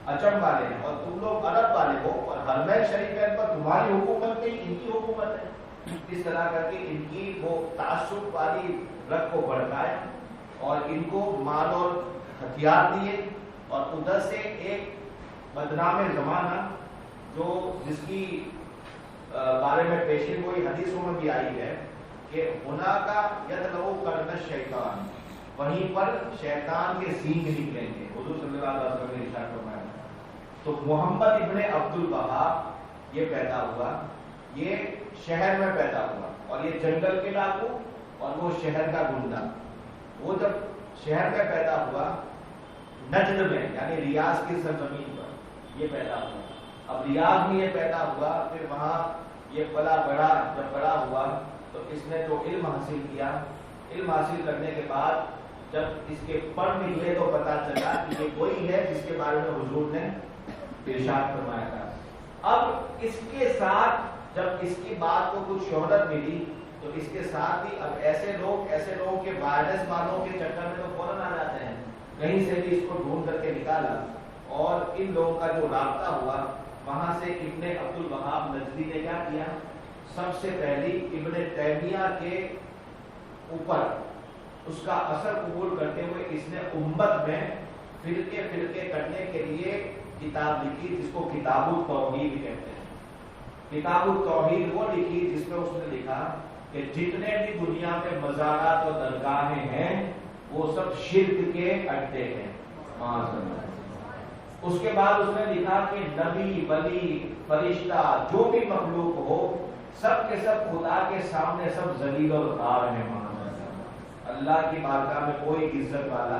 عجم والے ہیں, اور تم لوگ عرب والے ہو, اور حرمین شریفین پر تمہاری حکومت نہیں ان کی حکومت ہے. اس طرح کر کے ان کی وہ تعصب والی رگ کو بھڑکایا اور ان کو مال اور ہتھیار دیے. اور ادھر سے ایک بدنام زمانہ جو جس کی بارے میں پیشین گوئی حدیثوں میں بھی آئی ہے کہ ہونا کا یدلو کرنا شیطان, وہیں پر شیطان کے سینگ نکلیں گے. حضور صلی اللہ علیہ وسلم نے ارشاد فرمایا. تو محمد ابن عبد الوہاب یہ پیدا ہوا, یہ شہر میں پیدا ہوا, اور یہ جنگل کے ڈاکو اور وہ شہر کا گنڈا. وہ جب شہر میں پیدا ہوا نجد میں, یعنی ریاض کی سرزمین پر یہ پیدا ہوا. اب ریاض میں یہ پیدا ہوا, پھر وہاں یہ پلا بڑا, جب بڑا ہوا تو اس نے جو علم حاصل کیا, علم حاصل کرنے کے بعد جب اس کے پڑھ نکلے تو پتا چلا کہ یہ وہی ہے جس کے بارے میں حضور نے ارشاد فرمایا تھا. اب اس کے ساتھ جب اس کی بات کو کچھ شہرت ملی تو اس کے ساتھ بھی اب ایسے لوگوں کے وائرس والوں کے چکر میں تو فوراً آ جاتے ہیں, کہیں سے بھی اس کو ڈھونڈ کر کے نکالا. اور ان لوگوں کا جو رابطہ ہوا, وہاں سے ابن عبد الوہاب نجدی نے کیا کیا, سب سے پہلی ابن تیمیہ کے اوپر اس کا اثر قبول کرتے ہوئے اس نے امت میں فرقے کرنے کے لیے کتاب لکھی جس کو کتاب التوحید کہتے ہیں. کتاب التوحید وہ لکھی جس میں اس نے لکھا کہ جتنے بھی دنیا میں مزارات اور درگاہیں ہیں وہ سب شرک کے اڈے ہیں. اس کے بعد اس نے لکھا کہ نبی, ولی, فرشتہ, جو بھی مخلوق ہو سب کے سب خدا کے سامنے سب ذلیل اور خوار ہیں. اللہ کی بارگاہ میں کوئی عزت والا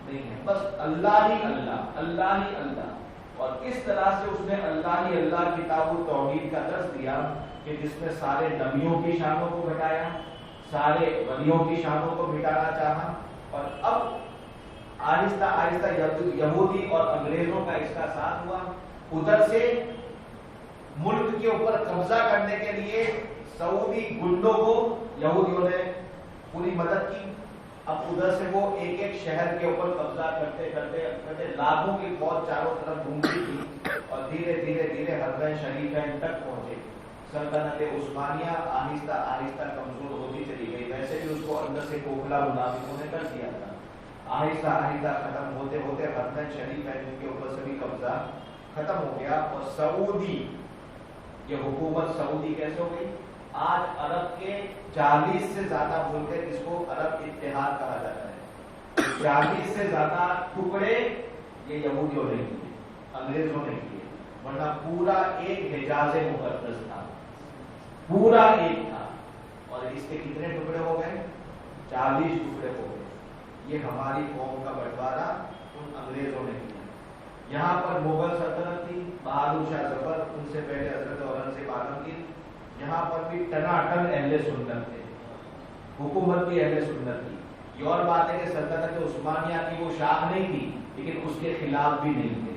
نہیں ہے, بس اللہ ہی اللہ, اللہ ہی اللہ. اور اس طرح سے اس نے اللہ ہی اللہ کتاب التوحید کا درس دیا کہ جس میں سارے نبیوں کی شانوں کو گھٹایا, سارے ولیوں کی شانوں کو مٹانا چاہا. اور اب آہستہ آہستہ یہودی اور انگریزوں کا اس کا ساتھ ہوا. ادھر سے ملک کے اوپر قبضہ کرنے کے لیے سعودی گنڈوں کو یہودیوں نے پوری مدد کی. اب ادھر سے وہ ایک ایک شہر کے اوپر قبضہ کرتے کرتے لاکھوں کی فوج چاروں طرف گھومتی تھی اور دھیرے دھیرے دھیرے حرمین شریفین تک پہنچے. سلطنت عثمانیہ آہستہ آہستہ کمزور ہوتی چلی گئی. ویسے بھی اس کو اندر سے کھوکھلا منافقوں نے کر دیا تھا. آہستہ آہستہ ختم ہوتے ہوتے حرمین شریفین کے اوپر سے بھی قبضہ ختم ہو گیا. اور سعودی یہ حکومت سعودی کیسے ہو گئی؟ آج عرب کے 40 سے زیادہ ملک ہے جس کو عرب اتحاد کہا جاتا ہے. 40 سے زیادہ ٹکڑے یہ یہودیوں نے کیے, انگریزوں نے کیے, ورنہ پورا ایک حجاز مقدس تھا, پورا ایک تھا. اور اس کے کتنے ٹکڑے ہو گئے؟ 40 ٹکڑے ہو گئے. یہ ہماری قوم کا بٹوارا ان انگریزوں نے کیا. یہاں پر مغل سلطنت تھی, بہادر شاہ ظفر, ان سے پہلے حضرت اورنگزیب عالمگیر. یہاں پر بھی ٹناٹن اہل سنت تھے, حکومت بھی اہل سنت تھی. یہ اور بات ہے کہ سلطنت عثمانیہ کی وہ شاخ نہیں تھی لیکن اس کے خلاف بھی نہیں تھے,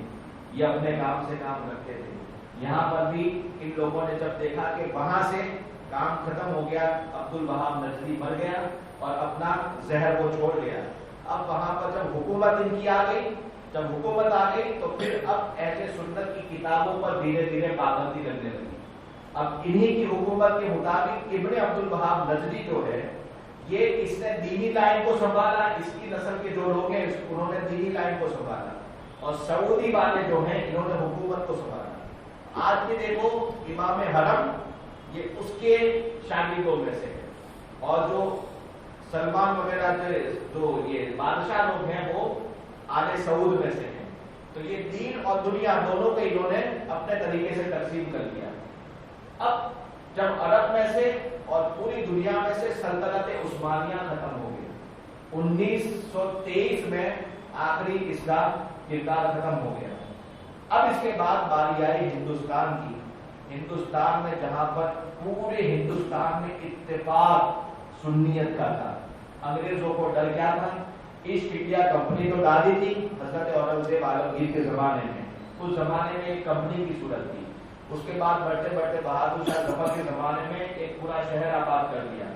یہ اپنے کام سے کام رکھتے تھے. یہاں پر بھی ان لوگوں نے جب دیکھا کہ وہاں سے کام ختم ہو گیا, عبد الوہاب نجدی مر گیا اور اپنا زہر وہ چھوڑ گیا. اب وہاں پر جب حکومت ان کی آ گئی, جب حکومت آ گئی تو پھر اب اہل سنت کی کتابوں پر دھیرے دھیرے پابندی لگنے لگی. اب انہی کی حکومت کے مطابق ابن عبد الوہاب نجدی جو ہے یہ اس نے دینی لائن کو سنبھالا، اس کی نسل کے جو لوگ ہیں انہوں نے دینی لائن کو سنبھالا، اور سعودی والے جو ہیں انہوں نے حکومت کو سنبھالا۔ آج بھی دیکھو امام حرم یہ اس کے شاگردوں میں سے ہے، اور جو سلمان وغیرہ جو یہ بادشاہ لوگ ہیں وہ آل سعود میں سے ہیں۔ تو یہ دین اور دنیا دونوں کو انہوں نے اپنے طریقے سے تقسیم کر دیا۔ اب جب عرب میں سے اور پوری دنیا میں سے سلطنت عثمانیہ ختم ہو گئی، 1923 میں آخری اس کا کردار ختم ہو گیا۔ اب اس کے بعد باری آئی ہندوستان کی۔ ہندوستان میں جہاں پر پورے ہندوستان میں اتفاق سنیت کا تھا، انگریزوں کو ڈر کیا تھا؟ ایسٹ انڈیا کمپنی تو ڈالی تھی حضرت اورنگزیب عالمگیر کے زمانے میں، اس زمانے میں ایک کمپنی کی صورت تھی۔ اس کے بعد بڑھتے بڑھتے بہادر شاہ ظفر کے زمانے میں ایک پورا شہر آباد کر دیا۔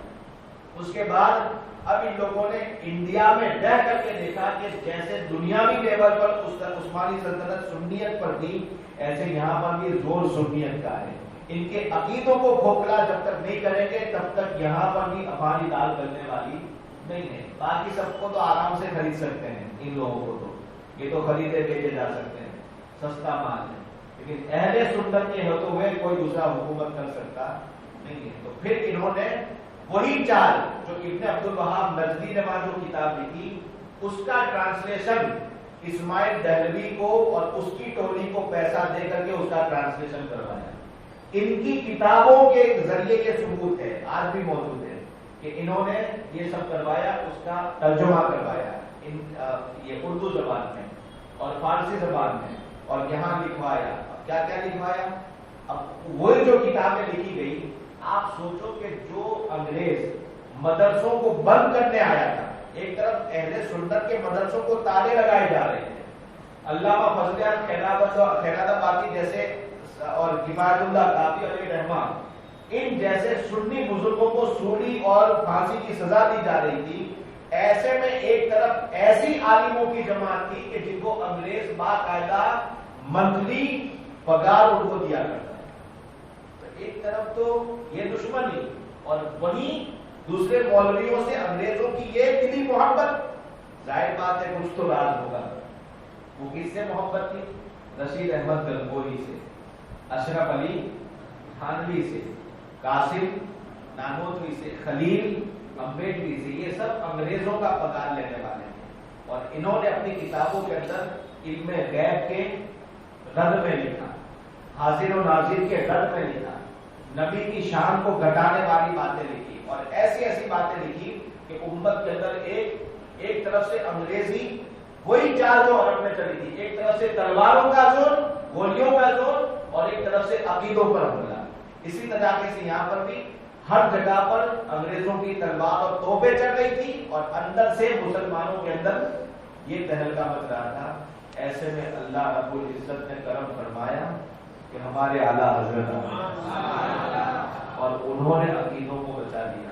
اس کے بعد اب ان لوگوں نے انڈیا میں رہ کر کے دیکھا کہ جیسے دنیاوی لیول پر عثمانی سلطنت سنیت پر تھی، ایسے یہاں پر بھی زور سنیت کا ہے۔ ان کے عقیدوں کو کھوکھلا جب تک نہیں کریں گے تب تک یہاں پر بھی افغانی دال بننے والی نہیں ہے۔ باقی سب کو تو آرام سے خرید سکتے ہیں، ان لوگوں کو تو یہ تو خریدے بیچے جا سکتے ہیں، سستا مال ہے، لیکن اہل سنت کے ہوتے ہوئے کوئی دوسرا حکومت کر سکتا نہیں ہے۔ تو پھر انہوں نے وہی چال جو ابن عبد الوہاب نجدی نے وہاں جو کتاب لکھی اس کا ٹرانسلیشن اسماعیل دہلوی کو اور اس کی ٹولی کو پیسہ دے کر کے اس کا ٹرانسلیشن کروایا۔ ان کی کتابوں کے ذریعے یہ ثبوت ہے، آج بھی موجود ہے کہ انہوں نے یہ سب کروایا، اس کا ترجمہ کروایا یہ اردو زبان میں اور فارسی زبان میں، اور یہاں لکھوایا۔ کیا کیا لکھوایا؟ اب وہی جو کتابیں لکھی گئی، آپ سوچو کہ جو انگریز مدرسوں کو بند کرنے آیا تھا، ایک طرف اہل سنت کے مدرسوں کو تالے لگائے جا رہے تھے، علامہ فضل خیرآبادی جیسے اور کفایت اللہ کافی علیہ رحمان ان جیسے سنی بزرگوں کو سولی اور پھانسی کی سزا دی جا رہی تھی، ایسے میں ایک طرف ایسی عالموں کی جماعت تھی کہ جن کو انگریز باقاعدہ منتھلی پگار ان کو دیا کرتا ہے۔ تو ایک طرف تو یہ دشمنی اور وہیں دوسرے مولویوں سے انگریزوں کی یہ دلی محبت، ظاہر بات ہے کچھ تو راز ہوگا۔ وہ کس سے محبت تھی؟ رشید احمد گنگوہی سے، اشرف علی تھانوی سے، قاسم نانوتوی سے، خلیل امبیڈوی سے، یہ سب انگریزوں کا پگار لینے والے ہیں، اور انہوں نے اپنی کتابوں کے اندر علم غیب کے رد میں لکھا، حاضر و ناظر کے رد میں لکھا، نبی کی شان کو گھٹانے والی باتیں لکھی، اور ایسی ایسی باتیں لکھی کہ امت کے اندر ایک طرف سے انگریزی وہی چال جو عرب میں چلی تھی، ایک طرف سے تلواروں کا زور، گولیوں کا زور، اور ایک طرف سے عقیدوں پر حملہ۔ اسی طریقے سے یہاں پر بھی ہر جگہ پر انگریزوں کی تلوار اور توپیں چل رہی تھی، اور اندر سے مسلمانوں کے اندر یہ تہلکہ مچ رہا تھا۔ ایسے میں اللہ رب العزت نے کرم فرمایا کہ ہمارے اعلیٰ حضرت اور انہوں نے عقیدوں کو بچا دیا۔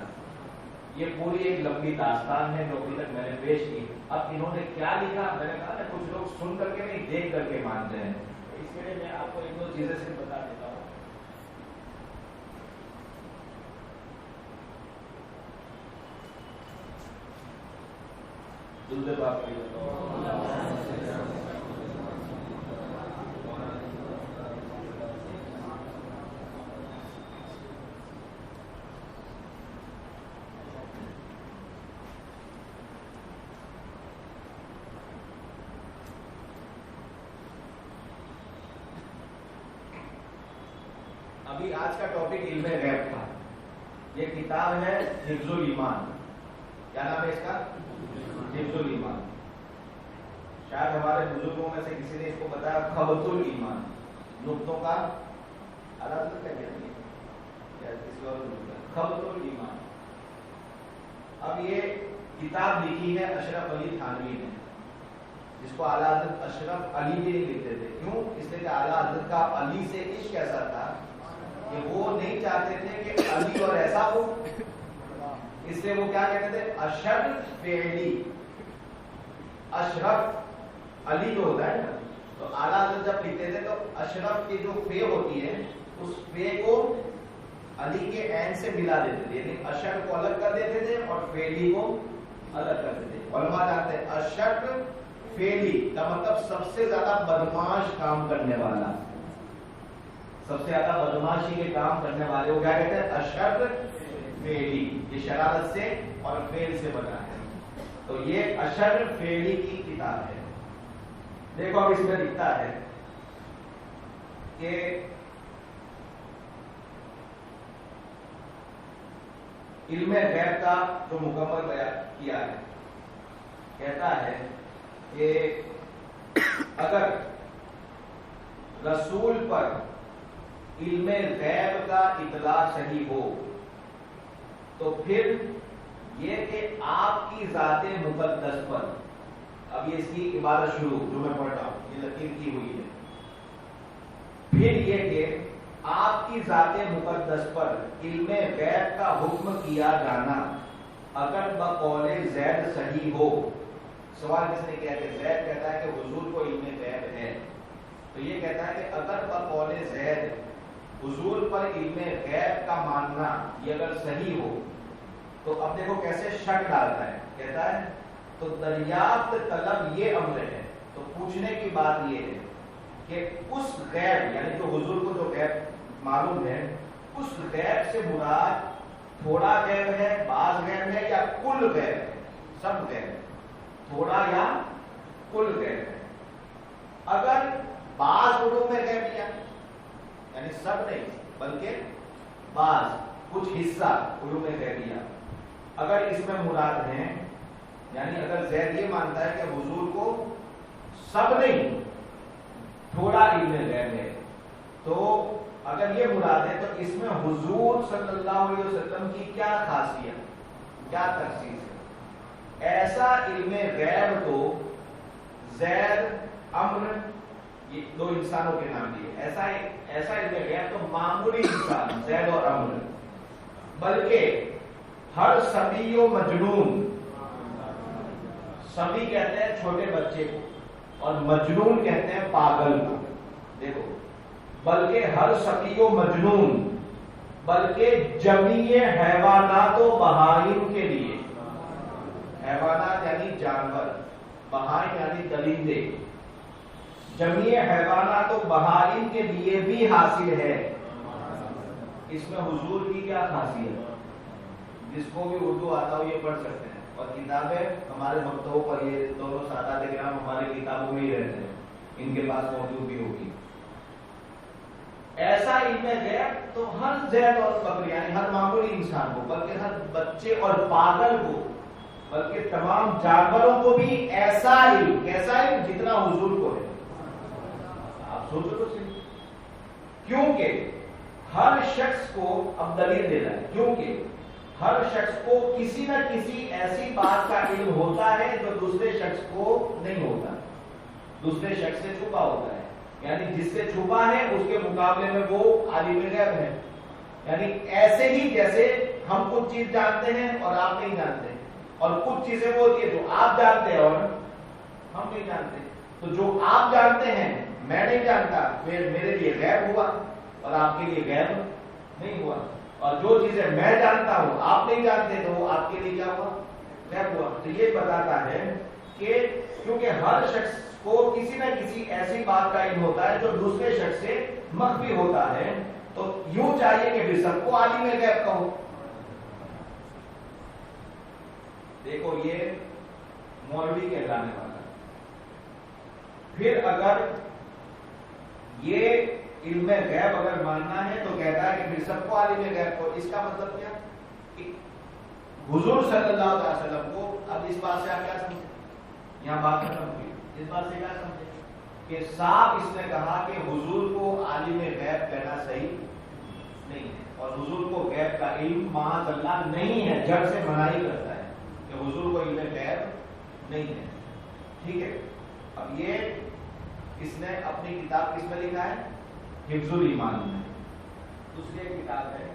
یہ پوری ایک لمبی داستان ہے جو ابھی تک میں نے پیش کی۔ اب انہوں نے کیا لکھا، میں نے کہا نا کچھ لوگ سن کر کے نہیں دیکھ کر کے مانتے ہیں، اس کے لیے میں آپ کو ایک دو چیزیں سے بتا دیتا ہوں۔ ابھی آج کا ٹاپک علم غیب تھا۔ یہ کتاب ہے حفظ الایمان۔ کیا نام ہے اس کا؟ حفظ الایمان۔ شاید ہمارے بزرگوں میں سے کسی نے اس کو بتایا خبط الایمان، نقطوں کا الگ کیا کہتے ہیں، خبط الایمان۔ اب یہ کتاب لکھی ہے اشرف علی تھانوی نے، جس کو اعلیٰ حضرت اشرف علی بھی نہیں لکھتے تھے۔ کیوں؟ اس لیے کہ اعلیٰ حضرت کا علی سے عشق ایسا تھا کہ وہ نہیں چاہتے تھے کہ علی اور ایسا ہو، اس لیے وہ کیا کہتے تھے؟ اشرف فعلی، اشرف علی جو ہوتا ہے نا، تو اعلیٰ حضرت جب لکھتے تھے تو اشرف کی جو فے ہوتی ہے اس فے کو علی کے عین سے ملا دیتے تھے، یعنی اشد کو الگ کر دیتے تھے اور فعلی کو الگ کر دیتے تھے۔ علماء جانتے ہیں اشد فعلی کا مطلب سب سے زیادہ بدماش کام کرنے والا، سب سے زیادہ بدماشی کے کام کرنے والے وہ کیا کہتے ہیں؟ اشد فعلی۔ یہ شرارت سے اور فعل سے بنا ہے، تو یہ اشد فعلی کی کتاب ہے۔ دیکھو اب اس میں لکھتا ہے کہ علم غیب کا جو مکمل بیان کیا ہے، کہتا ہے کہ اگر رسول پر علم غیب کا اطلاع صحیح ہو تو پھر یہ کہ آپ کی ذات مقدس پر، اب یہ اس کی عبارت شروع جو میں پڑھ رہا ہوں، یہ لکیر کی ہوئی ہے، پھر یہ کہ آپ کی ذات مقدس پر علم غیب کا حکم کیا جانا اگر بقول زید صحیح ہو۔ سوال کس نے کیا کہ زید کہتا ہے کہ حضور کو علم غیب ہے، تو یہ کہتا ہے کہ اگر بقول زید حضور پر علم غیب کا ماننا یہ اگر صحیح ہو تو اب دیکھو کیسے شک ڈالتا ہے، کہتا ہے تو دریافت طلب یہ امر ہے، تو پوچھنے کی بات یہ ہے کہ اس غیب یعنی جو حضور کو جو غیب معلوم ہے، اس غیب سے مراد تھوڑا غیب ہے، بعض غیب ہے، یا کل غیب ہے؟ سب غیب ہے، تھوڑا یا کل غیب ہے؟ اگر بعض علوم میں غیب لیا یعنی سب نہیں بلکہ بعض کچھ حصہ علوم غیبیہ اگر اس میں مراد ہیں، یعنی اگر زید یہ مانتا ہے کہ حضور کو سب نہیں تھوڑا علم غیب ہے، تو اگر یہ مراد ہے تو اس میں حضور صلی اللہ علیہ وسلم کی کیا خاصیت، کیا تخصیص ہے؟ ایسا علم غیب تو زید عمر یہ دو انسانوں کے نام لیے، ایسا علم غیب تو معمولی انسان زید اور عمر، بلکہ ہر صبی و مجنون، صبی کہتے ہیں چھوٹے بچے کو اور مجنون کہتے ہیں پاگل کو، دیکھو بلکہ ہر صبی و مجنون، بلکہ جمیع حیوانات و بہائم کے لیے، حیوانات یعنی جانور، بہائم یعنی درندے، جمیع حیوانات و بہائم کے لیے بھی حاصل ہے۔ اس میں حضور کی کیا خاصیت؟ جس کو بھی اردو آتا ہو یہ پڑھ سکتے ہیں، اور کتابیں ہمارے مکتبوں پر یہ دونوں سادات کرام ہماری کتابوں میں ہی رہتے ہیں، ان کے پاس موجود بھی ہوگی۔ ایسا علم غیب تو ہر زید اور بکری یعنی ہر معمولی انسان کو، بلکہ ہر بچے اور پاگل کو، بلکہ تمام جانوروں کو بھی ایسا علم، کیسا علم جتنا حضور کو ہے۔ آپ سوچو تو صحیح، کیونکہ ہر شخص کو، اب دلیل دے رہا ہے، کیونکہ ہر شخص کو کسی نہ کسی ایسی بات کا علم ہوتا ہے جو دوسرے شخص کو نہیں ہوتا، دوسرے شخص سے چھپا ہوتا ہے، یعنی جس سے چھپا ہے اس کے مقابلے میں وہ عالم غیب ہے۔ یعنی ایسے ہی جیسے ہم کچھ چیز جانتے ہیں اور آپ نہیں جانتے، اور کچھ چیزیں وہ ہوتی ہیں جو آپ جانتے ہیں اور ہم نہیں جانتے، تو جو آپ جانتے ہیں میں نہیں جانتا، پھر میرے لیے غیب ہوا اور آپ کے لیے غیب نہیں ہوا، اور جو چیزیں میں جانتا ہوں آپ نہیں جانتے تو وہ آپ کے لیے کیا ہوا؟ غیب ہوا۔ تو یہ بتاتا ہے کہ کیونکہ ہر شخص کو کسی نہ کسی ایسی بات کا علم ہوتا ہے جو دوسرے شخص سے مخفی ہوتا ہے، تو یوں چاہیے کہ پھر سب کو عالم غیب کا ہو۔ دیکھو یہ مولوی کہلانے والا، پھر اگر یہ علم غیب اگر ماننا ہے تو کہتا ہے کہ پھر سب کو عالم غیب کو۔ اس کا مطلب کیا کہ حضور صلی اللہ علیہ وسلم کو، اب اس بات سے آپ کیا سمجھے؟ یہاں بات ختم ہوئی، اس بات سے کیا سمجھے کہ صاحب اس نے کہا کہ حضور کو عالم غیب کہنا صحیح نہیں ہے، اور حضور کو غیب کا علم معاذ اللہ نہیں ہے، جڑ سے منائی کرتا ہے کہ حضور کو علم غیب نہیں ہے۔ ٹھیک ہے، اب یہ اس نے اپنی کتاب کس میں لکھا ہے؟ حفظ الایمان میں۔ دوسری ایک کتاب ہے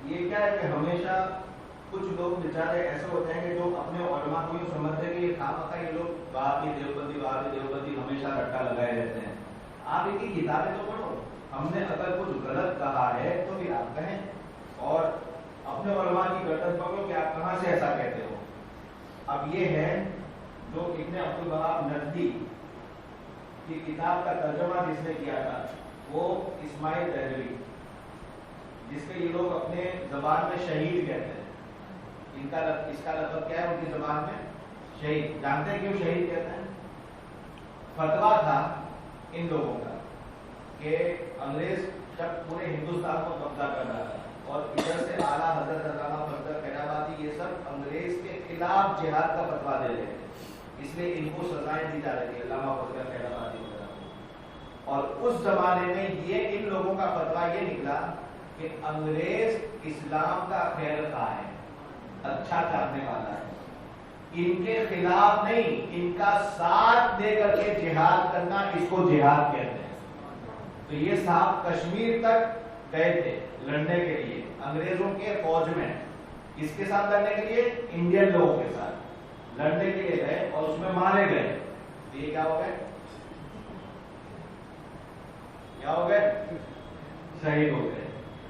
یہ کیا ہے کہ ہمیشہ کچھ لوگ بیچارے ایسے ہوتے ہیں کہ جو اپنے علماء کو یہ سمجھتے ہیں کہ یہ خامخواہ یہ لوگ وہابی دیوبندی ہمیشہ رٹا لگائے رہتے ہیں. آپ ان کی کتابیں تو پڑھو, ہم نے اگر کچھ غلط کہا ہے تو پھر آپ کہیں, اور اپنے علماء کی گردن پکڑو کہ آپ کہاں سے ایسا کہتے ہو. اب یہ ہے جو ابن عبدالوہاب نجدی کی کتاب کا ترجمہ جس نے کیا تھا وہ اسماعیل دہلوی, جس کے یہ لوگ اپنے زبان میں شہید کہتے ہیں. اس کا لقب کیا ہے ان کی زبان میں؟ شہید. جانتے ہیں کیوں شہید کہتے ہیں؟ فتوا تھا ان لوگوں کا کہ انگریز جب پورے ہندوستان کو قبضہ کر رہا تھا اور ادھر سے اعلیٰ حضرت علامہ فضل خیرآبادی یہ سب انگریز کے خلاف جہاد کا فتوا دے رہے تھے, اس لیے ان کو سزائیں دی جا رہی تھی علامہ فضل خیرآبادی وغیرہ. اور اس زمانے میں یہ ان لوگوں کا فتوا یہ نکلا کہ انگریز اسلام کا خیر خواہ ہے, اچھا چاہنے والا ہے, ان کے خلاف نہیں, ان کا ساتھ دے کر کے جہاد کرنا اس کو جہاد کہتے ہیں. تو یہ صاحب کشمیر تک گئے تھے لڑنے کے لیے انگریزوں کے فوج میں. کس کے ساتھ لڑنے کے لیے؟ انڈین لوگوں کے ساتھ لڑنے کے لیے گئے اور اس میں مارے گئے. تو یہ کیا ہو گئے؟ کیا ہو گئے؟ شہید ہو گئے.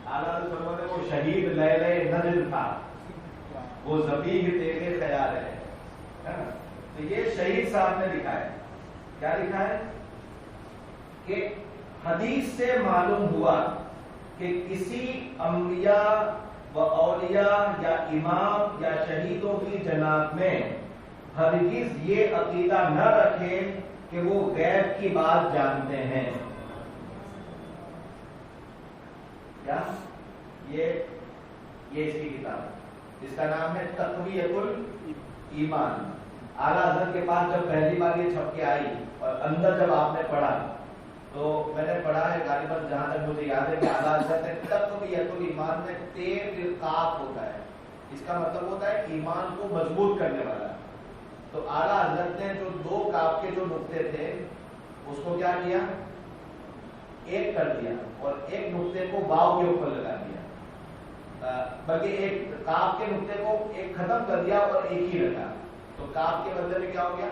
اعلیٰ حضرت نے وہ شہید لے نجد تھا, وہ ذبیح تیرے خیال ہے. تو یہ شہید صاحب نے لکھا ہے. کیا لکھا ہے کہ حدیث سے معلوم ہوا کہ کسی انبیاء و اولیاء یا امام یا شہیدوں کی جناب میں ہرگز یہ عقیدہ نہ رکھے کہ وہ غیب کی بات جانتے ہیں. کیا یہ اس کی کتاب, اس کا نام ہے تقویۃ الایمان. اعلیٰ حضرت کے پاس جب پہلی بار یہ چھپ کے آئی اور اندر جب آپ نے پڑھا تو میں نے پڑھا ہے غالباً جہاں تک مجھے یاد ہے کہ اعلیٰ حضرت نے تقویۃ الایمان میں 13 قاف ہوتا ہے, اس کا مطلب ہوتا ہے ایمان کو مضبوط کرنے والا. تو اعلیٰ حضرت نے جو 2 قاف کے جو نقطے تھے اس کو کیا کیا, ایک کر دیا اور ایک نقطے کو واو کے اوپر لگا دیا, بلکہ ایک کاف کے نقطے کو ایک ختم کر دیا اور ایک ہی رکھا. تو کاف کے بدلے میں کیا ہو گیا؟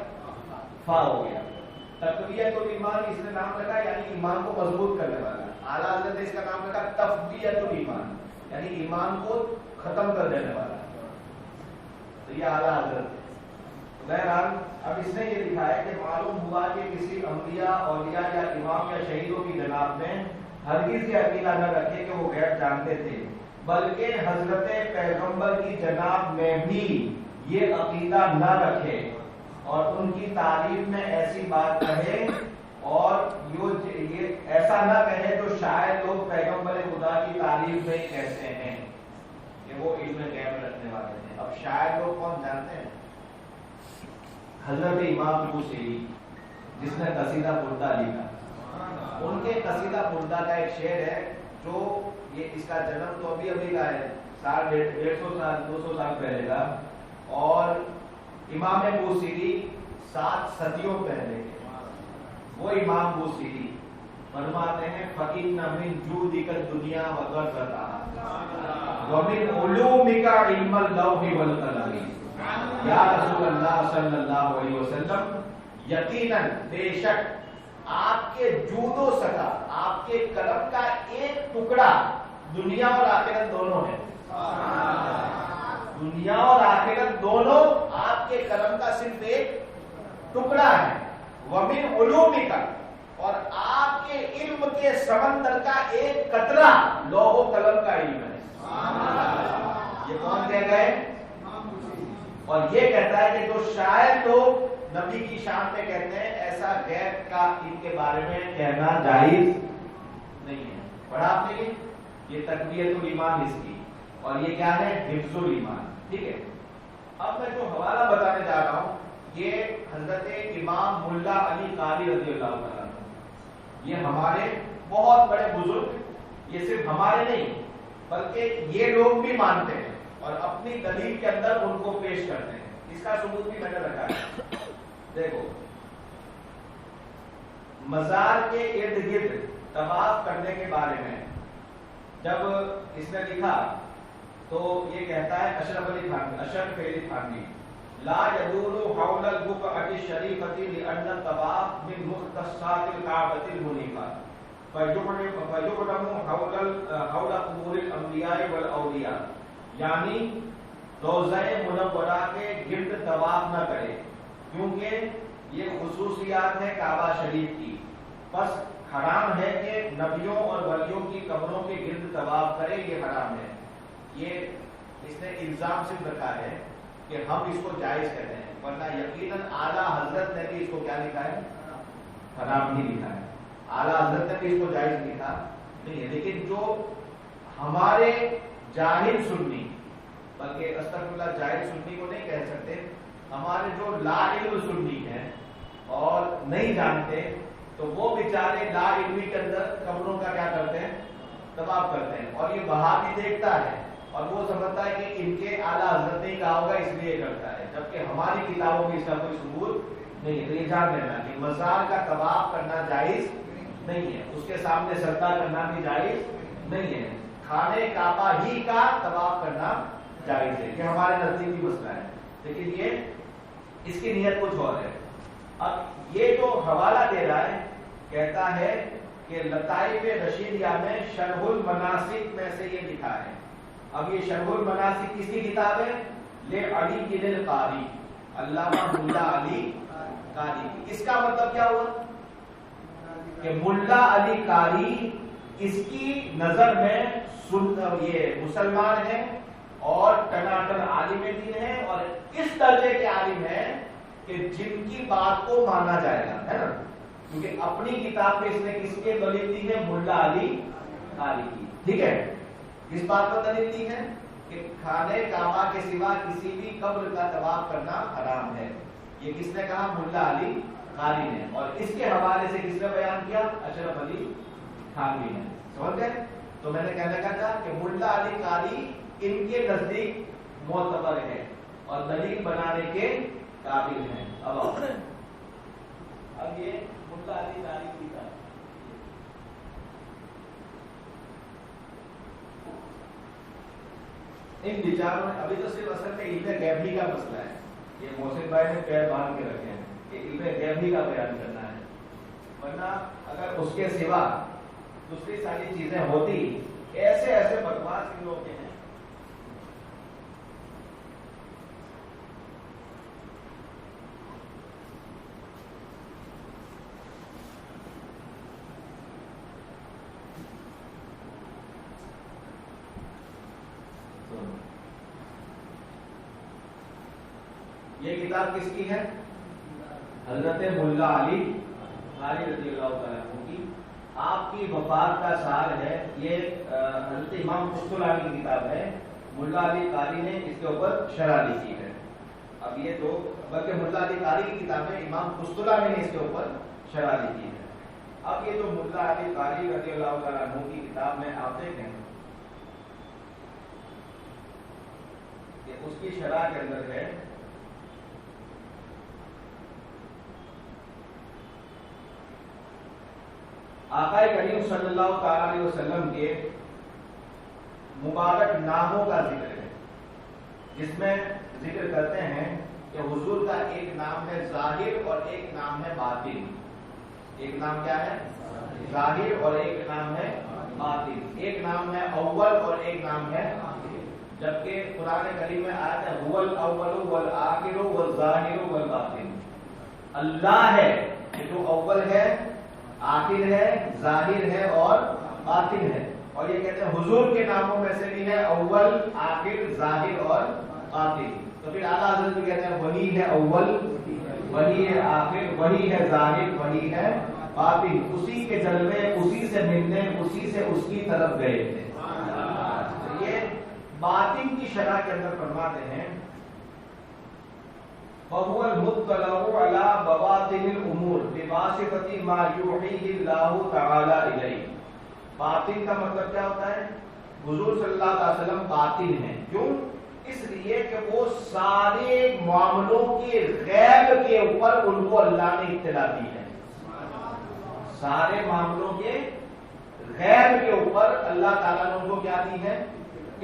فا ہو گیا. تقویۃ الایمان اس نے نام رکھا یعنی ایمان کو مضبوط کرنے والا. اعلیٰ حضرت نے اس کا نام رکھا تفویۃ الایمان یعنی ایمان کو ختم کر دینے والا. تو یہ اعلیٰ حضرت. بہرحال اب اس نے یہ لکھا ہے کہ معلوم ہوا کہ کسی انبیاء اولیاء یا امام یا شہیدوں کی جناب میں ہرگز یہ عقیدہ نہ رکھے کہ وہ غیب جانتے تھے, بلکہ حضرت پیغمبر کی جناب میں بھی یہ عقیدہ نہ رکھے اور ان کی تعریف میں ایسی بات کہے اور یہ ایسا نہ کہے جو شاید لوگ پیغمبر خدا کی تعریف میں کہتے ہیں کہ وہ علم غیب رکھنے والے ہیں. اب شاید لوگ کون جانتے ہیں؟ حضرت امام بوصیری جس نے قصیدہ بردہ لکھا, ان کے قصیدہ بردہ کا ایک شعر ہے جو یہ اس کا جنم تو ابھی کا ہے 150 سال 200 سال پہلے کا, اور امام بوصیری 7 صدیوں پہلے کے. وہ امام بوصیری فرماتے ہیں فَإِنَّ مِن جُودِكَ الدُّنْيَا وَضَرَّتَهَا وَمِنْ عُلُومِكَ عِلْمَ اللَّوْحِ وَالْقَلَمِ. یا رسول اللہ صلی اللہ علیہ وسلم, یقیناً بے شک آپ کے جود و سکا, آپ کے قلم کا ایک ٹکڑا دنیا اور آخرت دونوں ہے. دنیا اور آخرت دونوں آپ کے قلم کا صرف ایک ٹکڑا ہے. وَمِنْ عُلُومِكَ, اور آپ کے علم کے سمندر کا ایک قطرہ لوح و قلم کا علم ہے. یہ کون کہہ گئے؟ اور یہ کہتا ہے کہ جو شاید لوگ نبی کی شان میں کہتے ہیں ایسا غیب کا ان کے بارے میں کہنا جائز نہیں ہے. پڑھا آپ نے یہ تقویۃ الایمان اس کی, اور یہ کیا ہے؟ حفظ الایمان. ٹھیک ہے. اب میں جو حوالہ بتانے جا رہا ہوں یہ حضرت امام ملا علی قاری رضی اللہ تعالیٰ, یہ ہمارے بہت بڑے بزرگ, یہ صرف ہمارے نہیں بلکہ یہ لوگ بھی مانتے ہیں اور اپنی دلیل کے اندر ان کو پیش کرتے ہیں. اس کا ثبوت بھی میں نے رکھا ہے. دیکھو, مزار کے ارد گرد طواف کرنے کے بارے میں جب اس نے لکھا تو یہ کہتا ہے اشرف علی تھانوی، اشرف علی تھانوی، لا يدور حول البقعة الشريفة لأن الطواف من مختصات الكعبة المنيفة فيحرم حول قبور الانبیاء والاولیاء، یعنی روضہ منورہ کے گرد طواف نہ کرے کیونکہ یہ خصوصیات ہے کعبہ شریف کی، بس حرام ہے کہ نبیوں اور ولیوں کی قبروں کے گرد طواف کرے، یہ حرام ہے۔ یہ اس نے الزام صرف رکھا ہے کہ ہم اس کو جائز کہتے ہیں، ورنہ یقیناً اعلیٰ حضرت نے بھی اس کو کیا لکھا ہے؟ حرام ہی لکھا ہے۔ اعلیٰ حضرت نے بھی اس کو جائز لکھا نہیں ہے، لیکن جو ہمارے جاہل سنی، بلکہ استغفراللہ جاہل سنی کو نہیں کہہ سکتے، ہمارے جو لا علم سنی ہیں اور نہیں جانتے، تو وہ بیچارے لا علمی کے اندر قبروں کا کیا کرتے ہیں؟ طواف کرتے ہیں، اور یہ وہابی دیکھتا ہے اور وہ سمجھتا ہے کہ ان کے اعلیٰ حضرت نے کہا ہوگا اس لیے کرتا ہے، جبکہ ہماری کتابوں میں اس کا کوئی ثبوت نہیں ہے۔ تو یہ جان لینا کہ مزار کا طواف کرنا جائز نہیں ہے، اس کے سامنے سجدہ کرنا بھی جائز نہیں ہے، خانے کعبہ ہی کا طواف کرنا جائز ہے، یہ ہمارے نزدیکی مسئلہ ہے، لیکن یہ اس کی نیت کچھ اور ہے۔ اب یہ جو حوالہ دے رہا ہے کہتا ہے کہ لطائف رشیدیہ میں شرح المناسک میں سے یہ لکھا ہے۔ اب یہ شرح المناسک کس کی کتاب ہے؟ لعلی بن القاری، علامہ ملا علی قاری کی۔ اس کا مطلب کیا ہوا کہ ملا علی قاری اس کی نظر میں یہ مسلمان ہیں اور ٹناٹن عالم دین ہیں، اور اس درجے کے عالم ہیں کہ جن کی بات کو مانا جائے گا، ہے نا، کیونکہ اپنی کتاب میں اس نے کس کے دلیل دی ہے؟ ملا علی قاری کی، ٹھیک ہے۔ اس بات پر دلیل دی ہے کہ خانہ کعبہ کے سوا کسی بھی قبر کا طواف کرنا حرام ہے، یہ کس نے کہا؟ ملا علی قاری نے، اور اس کے حوالے سے کس نے بیان کیا؟ اشرف علی تھانوی نے، سمجھ گئے؟ تو میں نے کہنے کا تھا کہ ملا علی قاری ان کے نزدیک معتبر ہے اور دلیل بنانے کے قابل ہیں۔ اب یہ ملا علی قاری کی بات، ان بیچاروں نے ابھی تو صرف اصل میں علم غیبی کا مسئلہ ہے، یہ محسن بھائی نے پیر باندھ کے رکھے ہیں کہ علم غیبی کا بیان کرنا ہے، ورنہ اگر اس کے سوا دوسری ساری چیزیں ہوتی، ایسے ایسے بکواس ان لوگ کے ہیں۔ یہ کتاب کس کی ہے؟ حضرت ملا علی قاری رضی اللہ تعالیٰ عنہ کی۔ آپ کی وفات کا سال ہے، یہ حضرت امام قسطلانی کی کتاب ہے، ملا علی قاری نے اس کے اوپر شرح لکھی ہے۔ اب یہ دو، بلکہ ملا علی قاری کی کتاب ہے، امام قسطلانی نے اس کے اوپر شرح لکھی ہے۔ اب یہ جو ملا علی قاری رضی اللہ تعالیٰ عنہ کی کتاب میں آپ دیکھیں کہ اس کی شرح کے اندر ہے آقا کریم صلی اللہ تعالی علیہ وسلم کے مبارک ناموں کا ذکر ہے، جس میں ذکر کرتے ہیں کہ حضور کا ایک نام ہے ظاہر اور ایک نام ہے باطن۔ ایک نام کیا ہے؟ ظاہر، اور ایک نام ہے باطن۔ ایک نام ہے اول اور ایک نام ہے آخر، جبکہ قرآن کریم میں آیا ہے هو الاول والآخر والظاہر والباطن۔ اللہ ہے جو اول ہے، آخر ہے، ظاہر ہے اور باطن ہے، اور یہ کہتے ہیں حضور کے ناموں میں سے بھی ہے اول، آخر، ظاہر اور باطن۔ تو پھر اعلیٰ حضرت بھی کہتے ہیں وہی ہے اول، وہی ہے آخر، وہی ہے ظاہر، وہی ہے باطن، اسی کے جلوے، اسی سے ملنے، اسی سے اس کی طرف گئے تھے۔ یہ باطن کی شرح کے اندر فرماتے ہیں فَهُوَ الْمُطَّلَعُ عَلَى بَوَاطِنِ الْأُمُورِ بِوَاسِطَةِ مَا يُوحِيهِ اللَّهُ تَعَالَى إِلَيْهِ۔ باطن کا مطلب کیا ہوتا ہے؟ حضور صلی اللہ علیہ وسلم باطن ہیں، کیوں؟ اس لیے کہ وہ سارے معاملوں کے غیب کے اوپر ان کو اللہ نے اطلاع دی ہے۔ سارے معاملوں کے غیب کے اوپر اللہ تعالیٰ نے ان کو کیا دی ہے؟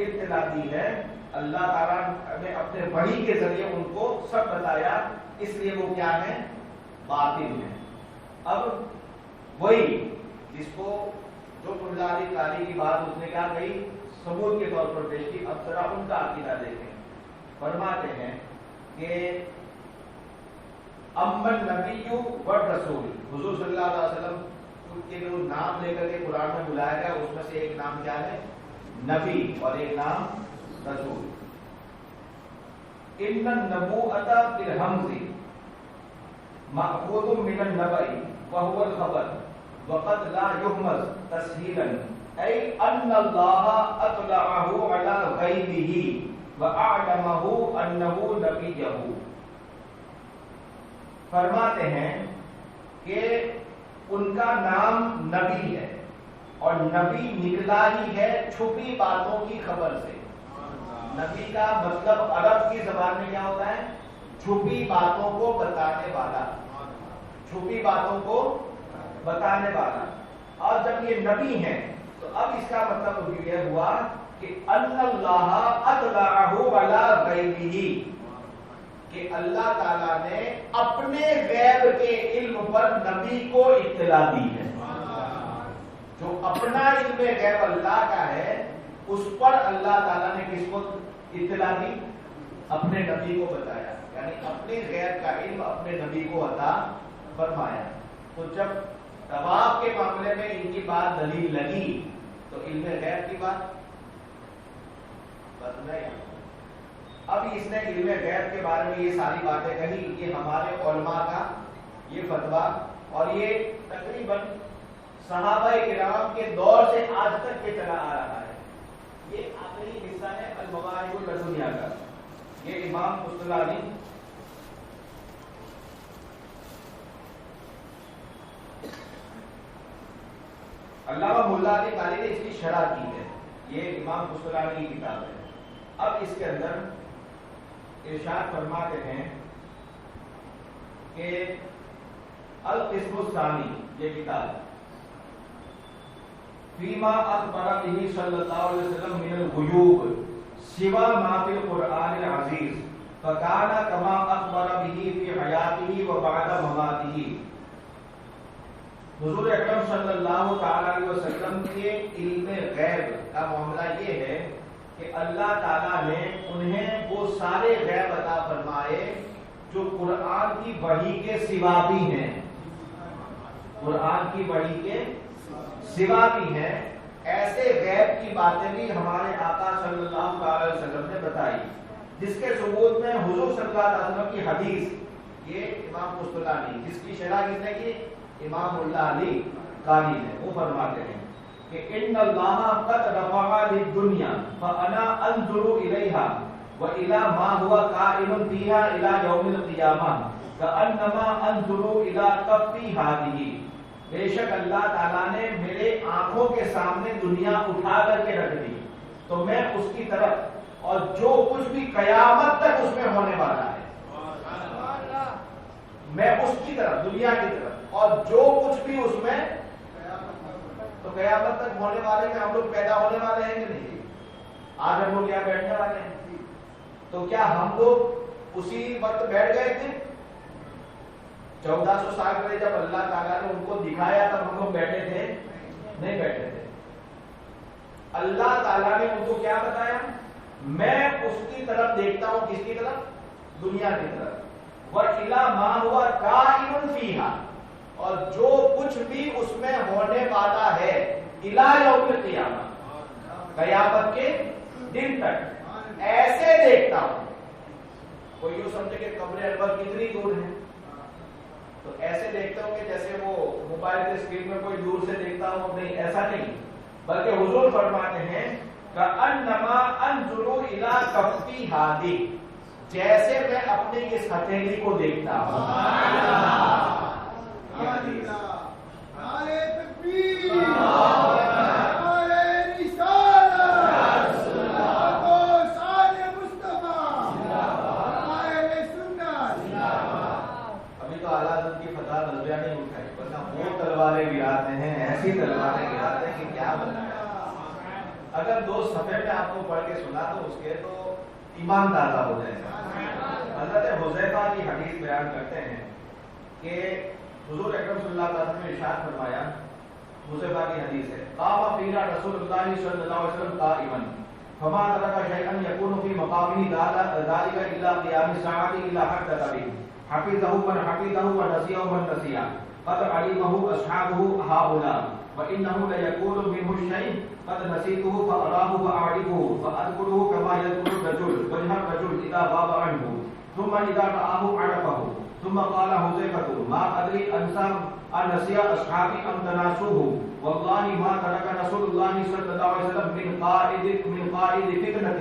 اطلاع دی ہے، اللہ تعالیٰ نے اپنے وحی کے ذریعے ان کو سب بتایا، اس لیے وہ کیا ہے؟ باطن ہے۔ اب وہی جس کو جو اللہ علی قاری کی بات اس نے کیا کہی، ثبوت کے طور پر پیش کی، اب ذرا ان کا عقیدہ دیکھیں۔ فرماتے ہیں کہ امن نبی و رسول، حضور صلی اللہ علیہ وسلم کے جو نام لے کر کے قرآن میں بلایا گیا اس میں سے ایک نام کیا ہے؟ نبی، اور ایک نام رسول۔ ان النبوءۃ بالحمز مأخوذ من النبأ وهو الخبر وقد لا يهمز تسهيلا، اي ان الله اطلعه على غيبه واعلمه انه نبيه۔ فرماتے ہیں کہ ان کا نام نبی ہے، اور نبی نکلا ہی ہے چھپی باتوں کی خبر سے۔ نبی کا مطلب عرب کی زبان میں کیا ہوتا ہے؟ چھپی باتوں کو بتانے والا، چھپی باتوں کو بتانے والا۔ اور جب یہ نبی ہیں تو اب اس کا مطلب یہ ہوا کہ ان اللہ اطلعہ علی غیبہ، کہ اللہ تعالیٰ نے اپنے غیب کے علم پر نبی کو اطلاع دی ہے۔ جو اپنا علم غیب اللہ کا ہے اس پر اللہ تعالیٰ نے کس کو اطلاع دی؟ اپنے نبی کو بتایا، یعنی اپنے غیب کا علم اپنے نبی کو عطا فرمایا۔ تو جب طواف کے معاملے میں ان کی بات دلیل لگی تو علم غیب کی بات نہیں۔ اب اس نے علم غیب کے بارے میں یہ ساری باتیں کہی، یہ ہمارے علماء کا یہ فتویٰ، اور یہ تقریباً صحابہ کرام کے دور سے آج تک یہ چلا آ رہا ہے۔ یہ آخری حصہ ہے المواہب اللدنیہ کا، یہ امام مصطلحی علامہ ملا علی قاری نے اس کی شرح کی ہے، یہ امام مصطلحی کی کتاب ہے۔ اب اس کے اندر ارشاد فرماتے ہیں کہ القسم الثانی، یہ کتاب فیما اخبر به صلی اللہ علیہ وسلم من الغیوب سوا ما فی القرآن العزیز فکان کما اخبر به فی حیاتہ و بعد مماتہ۔ حضور اکرم صلی اللہ تعالی علیہ وسلم کے علم غیب کا معاملہ یہ ہے کہ اللہ تعالیٰ نے انہیں وہ سارے غیب عطا فرمائے جو قرآن کی وحی کے سوا بھی ہیں، قرآن کی وحی کے سوا بھی ہیں۔ ایسے غیب کی باتیں بھی ہمارے آقا صلی اللہ علیہ وسلم نے بتائی، جس کے ثبوت میں حضور صلی اللہ علیہ وسلم کی حدیث، یہ امام مصطلحی جس کی شرح کس نے کی؟ امام اللہ علی قاری نے۔ وہ فرماتے ہیں کہ ان اللہ قد رفع للدنیا فانا انظر الیہا والى ما هو قائم فيها الى يوم القیامہ کانما انظر الى کف هذه۔ بے شک اللہ تعالیٰ نے میرے آنکھوں کے سامنے دنیا اٹھا کر کے رکھ دی، تو میں اس کی طرف اور جو کچھ بھی قیامت تک اس میں ہونے والا ہے، میں اس کی طرف، دنیا کی طرف، اور جو کچھ بھی اس میں، تو قیامت تک ہونے والے میں ہم لوگ پیدا ہونے والے ہیں کہ نہیں؟ آج ہم لوگ یہاں بیٹھنے والے ہیں، تو کیا ہم لوگ اسی وقت بیٹھ گئے تھے؟ 1400 سال پہلے جب اللہ تعالیٰ نے ان کو دکھایا تب ہم لوگ بیٹھے تھے؟ نہیں بیٹھے تھے۔ اللہ تعالیٰ نے ان کو کیا بتایا؟ میں اس کی طرف دیکھتا ہوں، کس کی طرف؟ دنیا کی طرف۔ وَإِلَى مَا هُوَ قَائِمٌ فِيهَا، اور جو کچھ بھی اس میں ہونے والا ہے، اِلَى يَوْمِ الْقِيَامَةِ، قیامت کے دن تک ایسے دیکھتا ہوں۔ کوئی یوں سمجھے کہ قبر انور کتنی دور ہے، تو ایسے دیکھتا ہوں کہ جیسے وہ موبائل کے اسکرین میں کوئی دور سے دیکھتا ہوں، نہیں، ایسا نہیں، بلکہ حضور فرماتے ہیں کأنما انظر الی کفی ہادی، جیسے میں اپنی اس ہتھیلی کو دیکھتا ہوں۔ نعرہ تکبیر، نعرہ رسالت، شان مصطفیٰ، نعرہ سنت۔ ابھی تو اعلیٰ حضرت کی فتح تلویہ نہیں اٹھائی، ورنہ وہ تلواریں گراتے ہیں، ایسی تلواریں گراتے ہیں کہ کیا بتایا۔ اگر 2 صفحے میں آپ کو پڑھ کے سنا تو اس کے تو ایمان تازہ ہو جائے گا. حضرت حذیفہ کی حدیث بیان کرتے ہیں کہ حضور اکرم صلی اللہ علیہ وسلم نے ارشاد فرمایا، حذیفہ کی حدیث ہے، قام فینا رسول اللہ صلی اللہ علیہ وسلم قائما فما ترك شيئا يكون في مقامه ذلك الا قيام الساعه الا حدث به حفظه من حفظه ونسيه من نسيه قد علمه اصحابه هؤلاء وانه ليكون منه الشيء قد نسيته فاراه فاعرفه فاذكره كما يذكر الرجل وجه الرجل اذا غاب عنه ثم اذا رآه عرفه. ثم قال حذيفة ما ادري ان نسي اصحابي ام تناسوه والله ما ترك رسول الله صلى الله عليه وسلم من قائد فتنة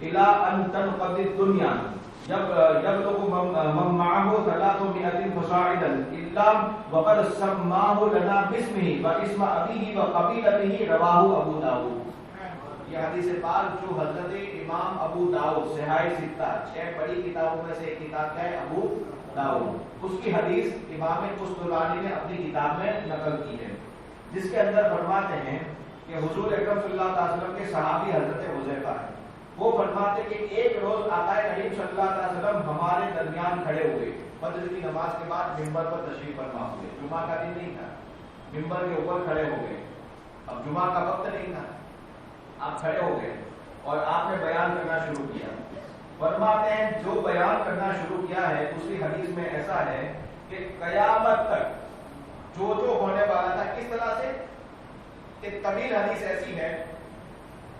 الى ان تنقضي الدنيا يبلغ من معه 300 فصاعدا الا وقد سماه لنا باسمه واسم ابيه وقبيلته. رواه ابو داؤد. یہ حدیث پاک جو حضرت امام ابو داؤد صحاح ستہ 6 بڑی کتابوں میں سے ایک کتاب ہے ابو داؤد، اس کی حدیث امام قسطلانی نے اپنی کتاب میں نقل کی ہے، جس کے اندر فرماتے ہیں کہ حضور اکرم صلی اللہ علیہ وسلم کے صحابی حضرت حذیفہ ہیں. وہ فرماتے کہ ایک روز آقا کریم صلی اللہ علیہ وسلم ہمارے درمیان کھڑے ہوئے، فجر کی نماز کے بعد منبر پر تشریف فرما ہوئے. جمعہ کا دن نہیں تھا، منبر کے اوپر کھڑے ہو گئے. اب جمعہ کا وقت نہیں تھا، آپ کھڑے ہو گئے اور آپ نے بیان کرنا شروع کیا. فرماتے ہیں جو بیان کرنا شروع کیا ہے اس کی حدیث میں ایسا ہے کہ قیامت تک جو ہونے والا تھا. کس طرح سے کہ طویل حدیث ایسی ہے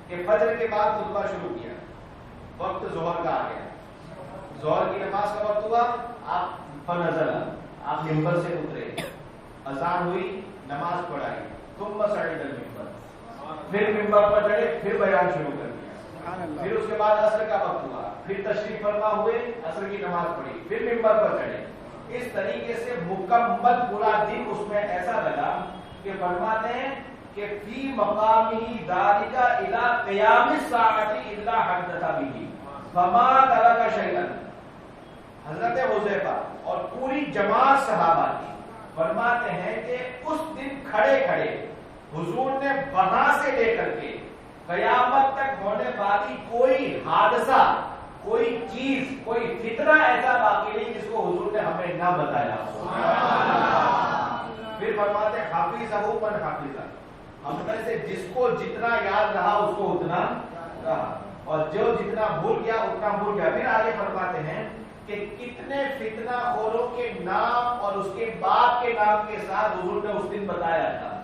کہ فجر کے بعد خطبہ شروع کیا، وقت ظہر کا آ گیا، ظہر کی نماز کا وقت ہوا، آپ فنزل آپ منبر سے اترے، اذان ہوئی، نماز پڑھائی، ثم صعد المنبر، پھر منبر پر چڑھے، پھر بیان شروع کر دیا. پھر اس کے بعد عصر کا وقت ہوا، پھر تشریف فرما ہوئے، عصر کی نماز پڑھی، پھر منبر پر چڑھے. اس طریقے سے مکمل پورا دن اس میں ایسا لگا کہ فرماتے ہیں کہ فی مقامہ ذالک الی قیام الساعۃ الا حدث به فما ترک شیئا. حضرت حذیفہ اور پوری جماعت صحابہ کی فرماتے ہیں کہ اس دن کھڑے کھڑے حضور نے وہاں سے لے کر کے قیامت تک ہونے والی کوئی حادثہ، کوئی چیز، کوئی فتنہ ایسا باقی نہیں جس کو حضور نے ہمیں نہ بتایا. پھر فرماتے حافظہ من حافظہ، ہم میں سے جس کو جتنا یاد رہا اس کو اتنا رہا، اور جو جتنا بھول گیا اتنا بھول گیا. پھر آگے فرماتے ہیں کہ کتنے فتنہ خوروں کے نام اور اس کے باپ کے نام کے ساتھ حضور نے اس دن بتایا تھا.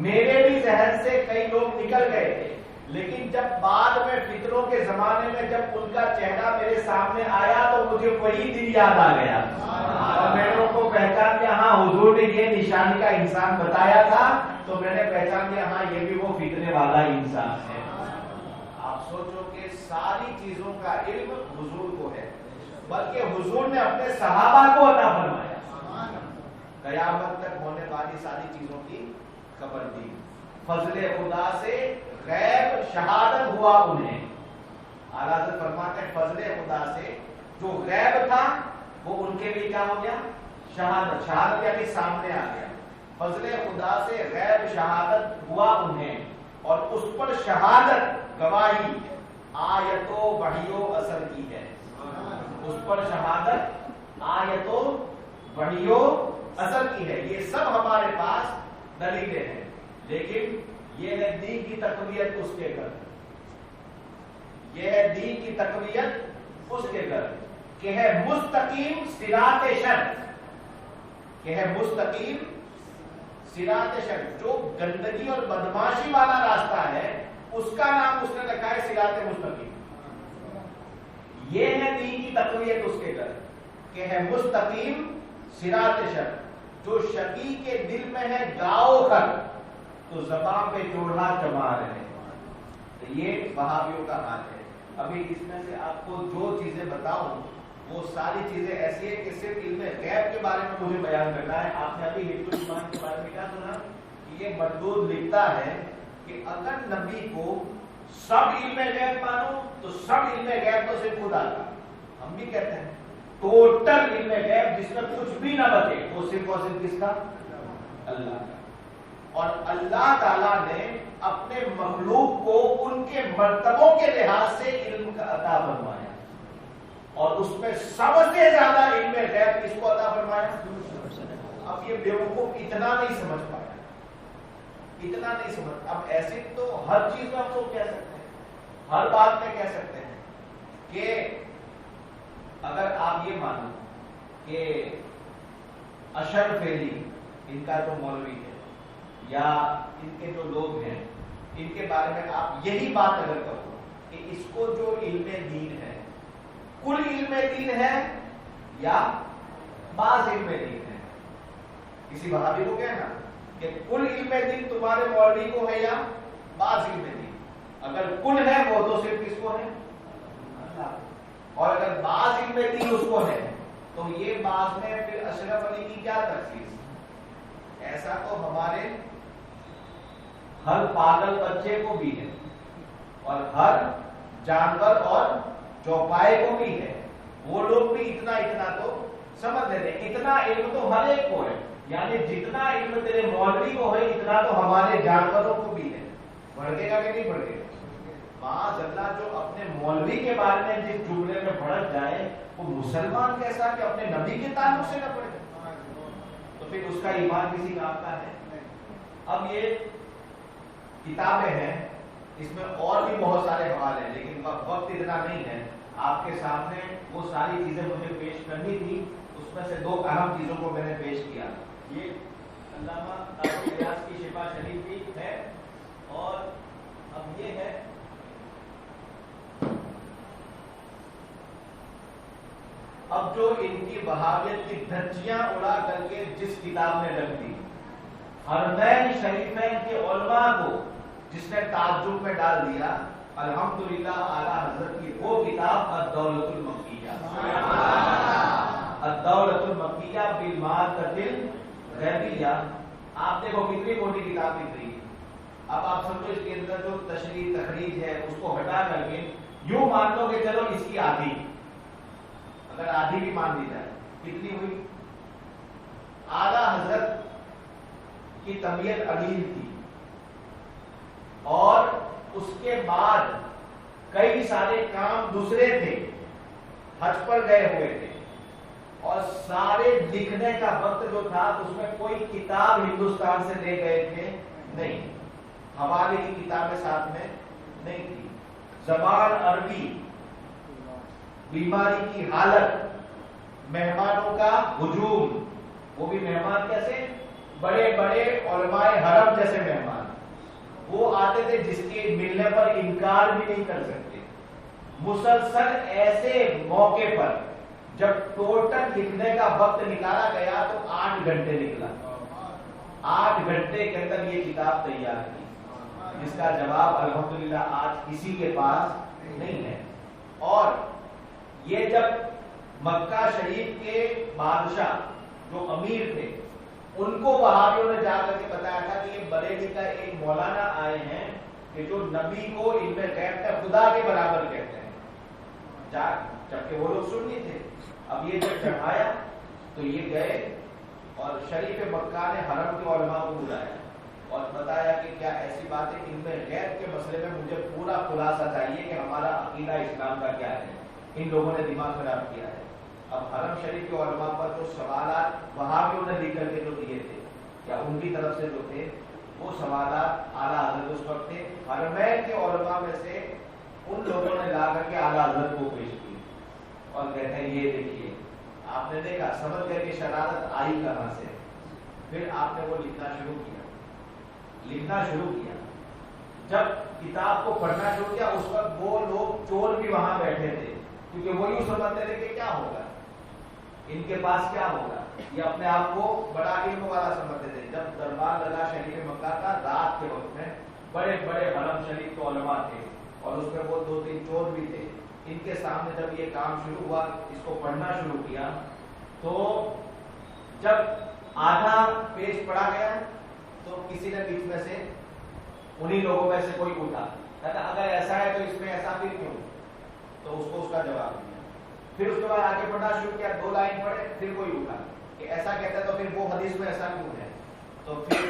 میرے بھی ذہن سے کئی لوگ نکل گئے تھے، لیکن جب بعد میں فتنوں کے زمانے میں جب ان کا چہرہ میرے سامنے آیا تو مجھے وہی دن یاد آ گیا اور میں نے کو پہچان لیا، ہاں حضور نے یہ نشانی کا انسان بتایا تھا، تو میں نے پہچان لیا ہاں یہ بھی وہ فتنے والا انسان ہے. آپ سوچو کہ ساری چیزوں کا علم حضور کو ہے، بلکہ حضور نے اپنے صحابہ کو عطا فرمایا، قیامت تک ہونے والی ساری چیزوں کی خبر دی. فضل خدا سے غیب شہادت ہوا انہیں. اعلیٰ حضرت فرماتے ہیں فضل خدا سے جو غیب تھا وہ ان کے لیے کیا ہو گیا؟ شہادت. شہادت یعنی سامنے آ گیا. فضل خدا سے غیب شہادت ہوا انہیں، اور اس پر شہادت گواہی آیت و وحی و اثر کی ہے. اس پر شہادت آیت و وحی و اثر کی ہے. یہ سب ہمارے پاس دلیلیں ہیں، لیکن یہ ہے دین کی تقویت اس کے گھر، یہ ہے دین کی تقویت اس کے گھر کہ ہے مستقیم صراط شرع، کہ ہے مستقیم صراط شرع. جو گندگی اور بدماشی والا راستہ ہے اس کا نام اس نے رکھا ہے صراط مستقیم. یہ ہے دین کی تقویت اس کے گھر کہ ہے مستقیم صراط شرع. جو شقی کے دل میں ہے گاؤ کر تو زبان پہ چوڑا جما رہے. تو یہ وہابیوں کا حال ہے. ابھی اس میں سے آپ کو جو چیزیں بتاؤں وہ ساری چیزیں ایسی ہے کہ صرف علم غیب کے بارے میں مجھے بیان کرنا ہے. آپ نے ابھی حفظ الایمان کے بارے میں کیا سنا کہ یہ مردود لکھتا ہے کہ اگر نبی کو سب علم غیب مانو تو سب علم غیب تو صرف خدا کا. ہم بھی کہتے ہیں ٹوٹل علم غیب جس میں کچھ بھی نہ بچے وہ صرف اور صرف کس کا؟ اللہ کا. اور اللہ تعالیٰ نے اپنے مخلوق کو ان کے مرتبوں کے لحاظ سے علم کا عطا فرمایا، اور اس میں سب سے زیادہ علم غیب کس کو عطا فرمایا؟ اب یہ بیوقوف اتنا نہیں سمجھ پایا، اتنا نہیں سمجھ. اب ایسے تو ہر چیز میں ہم تو کہہ سکتے ہیں، ہر بات میں کہہ سکتے ہیں کہ اگر آپ یہ مانو کہ اشرف علی ان کا جو مولوی ہے یا ان کے جو لوگ ہیں ان کے بارے میں آپ یہی بات اگر کہو کہ اس کو جو علم دین ہے کل علم دین ہے یا بعض علم دین ہے، کسی بہادی کو کہنا کہ کل علم دین تمہارے مولوی کو ہے یا بعض علم دین، اگر کل ہے وہ تو صرف کس کو ہے؟ اللہ. اور اگر بعض علم دین اس کو ہے تو یہ بعض میں پھر اشرف علی کی کیا تخصیص؟ ایسا تو ہمارے ہر پاگل بچے کو بھی ہے اور ہر جانور اور چوپائے کو بھی ہے، وہ لوگ بھی اتنا اتنا تو سمجھ لیتے ہیں. اتنا علم تو ہر ایک کو ہے، یعنی جتنا علم تیرے مولوی کو ہے اتنا تو ہمارے جانوروں کو بھی ہے. بھڑکے گا کہ نہیں بھڑکے گا؟ معاذ اللہ جو اپنے مولوی کے بارے میں جس جملے میں بھڑک جائے وہ مسلمان کیسا کہ اپنے نبی کے تعلق سے نہ پڑے، تو پھر اس کا ایمان کسی کام کا ہے؟ اب یہ کتابیں ہیں، اس میں اور بھی بہت سارے حوالے ہیں لیکن وقت اتنا نہیں ہے. آپ کے سامنے وہ ساری چیزیں مجھے پیش کرنی تھی، اس میں سے دو اہم چیزوں کو میں نے پیش کیا. یہ علامہ قاضی ریاض کی شفا شریف بھی ہے، اور اب یہ ہے اب جو ان کی وہابیت کی دھجیاں اڑا کر کے جس کتاب نے رکھ دی، حرمین شریفین کے علماء کو جس نے تعجب میں ڈال دیا، الحمدللہ اعلیٰ حضرت کی وہ کتاب الدولۃ المکیہ، الدولۃ المکیہ بالمعرفۃ الغیبیہ. آپ دیکھو کتنی موٹی کتاب لکھ رہی ہے. اب آپ سمجھو اس کے اندر جو تشریح تخریج ہے اس کو ہٹا کر کے یوں مان لو کہ چلو اس کی آدھی، اگر آدھی بھی مان دی جائے کتنی ہوئی؟ اعلیٰ حضرت کی طبیعت علیل تھی اور اس کے بعد کئی سارے کام دوسرے تھے، حج پر گئے ہوئے تھے، اور سارے لکھنے کا وقت جو تھا اس میں کوئی کتاب ہندوستان سے لے گئے تھے نہیں، حوالے کی کتابیں ساتھ میں نہیں تھی. زبان عربی، بیماری کی حالت، مہمانوں کا ہجوم، وہ بھی مہمان کیسے؟ بڑے بڑے علماء حرم جیسے مہمان وہ آتے تھے جس کے ملنے پر انکار بھی نہیں کر سکتے. مسلسل ایسے موقع پر جب ٹوٹل لکھنے کا وقت نکالا گیا تو 8 گھنٹے نکلا. 8 گھنٹے کے اندر یہ کتاب تیار کی، جس کا جواب الحمدللہ آج کسی کے پاس نہیں ہے. اور یہ جب مکہ شریف کے بادشاہ جو امیر تھے ان کو وہابیوں نے جا کر کے بتایا تھا کہ یہ بریلی کا ایک مولانا آئے ہیں کہ جو نبی کو علم غیب کا خدا کے برابر کہتے ہیں، جبکہ وہ لوگ سن نہیں تھے. اب یہ جب چڑھایا تو یہ گئے اور شریف مکہ نے حرم کے علماء کو بلایا اور بتایا کہ کیا ایسی بات ہے کہ علم غیب کے مسئلے میں مجھے پورا خلاصہ چاہیے کہ ہمارا عقیدہ اسلام کا کیا ہے. ان لوگوں نے دماغ خراب کیا ہے. اب حرم شریف کے علماء پر جو سوالات وہاں بھی انہیں لکھ کر کے جو دیے تھے یا ان کی طرف سے جو تھے وہ سوالات اعلیٰ حضرت اس وقت تھے. حرمین کے علماء میں سے ان لوگوں نے لا کر کے اعلیٰ حضرت کو پیش کی اور کہتے ہیں یہ دیکھیے آپ نے دیکھا، سمجھ کر کے شرارت آئی کہاں سے. پھر آپ نے وہ لکھنا شروع کیا. جب کتاب کو پڑھنا شروع کیا اس وقت وہ لوگ چور بھی وہاں بیٹھے تھے، کیونکہ وہ یوں سمجھتے تھے کہ کیا ہوگا، ان کے پاس کیا ہوگا. یہ اپنے آپ کو بڑا علم والا سمجھتے تھے. جب دربار لگا شریف مکہ کا رات کے وقت میں بڑے بڑے حرم شریف کے علماء تھے اور اس میں وہ 2-3 چور بھی تھے. ان کے سامنے جب یہ کام شروع ہوا، اس کو پڑھنا شروع کیا تو جب آدھا پیج پڑھا گیا تو کسی نے بیچ میں سے انہی لوگوں میں سے کوئی اٹھا، کہتا اگر ایسا ہے تو اس میں ایسا پھر کیوں؟ تو اس کو اس کا جواب دیا. پھر اس کے بعد آگے پڑھنا شروع کیا، 2 لائن پڑھے، پھر کوئی اٹھا کہ ایسا کہتا ہے تو پھر وہ حدیث میں ایسا کیوں ہے. تو پھر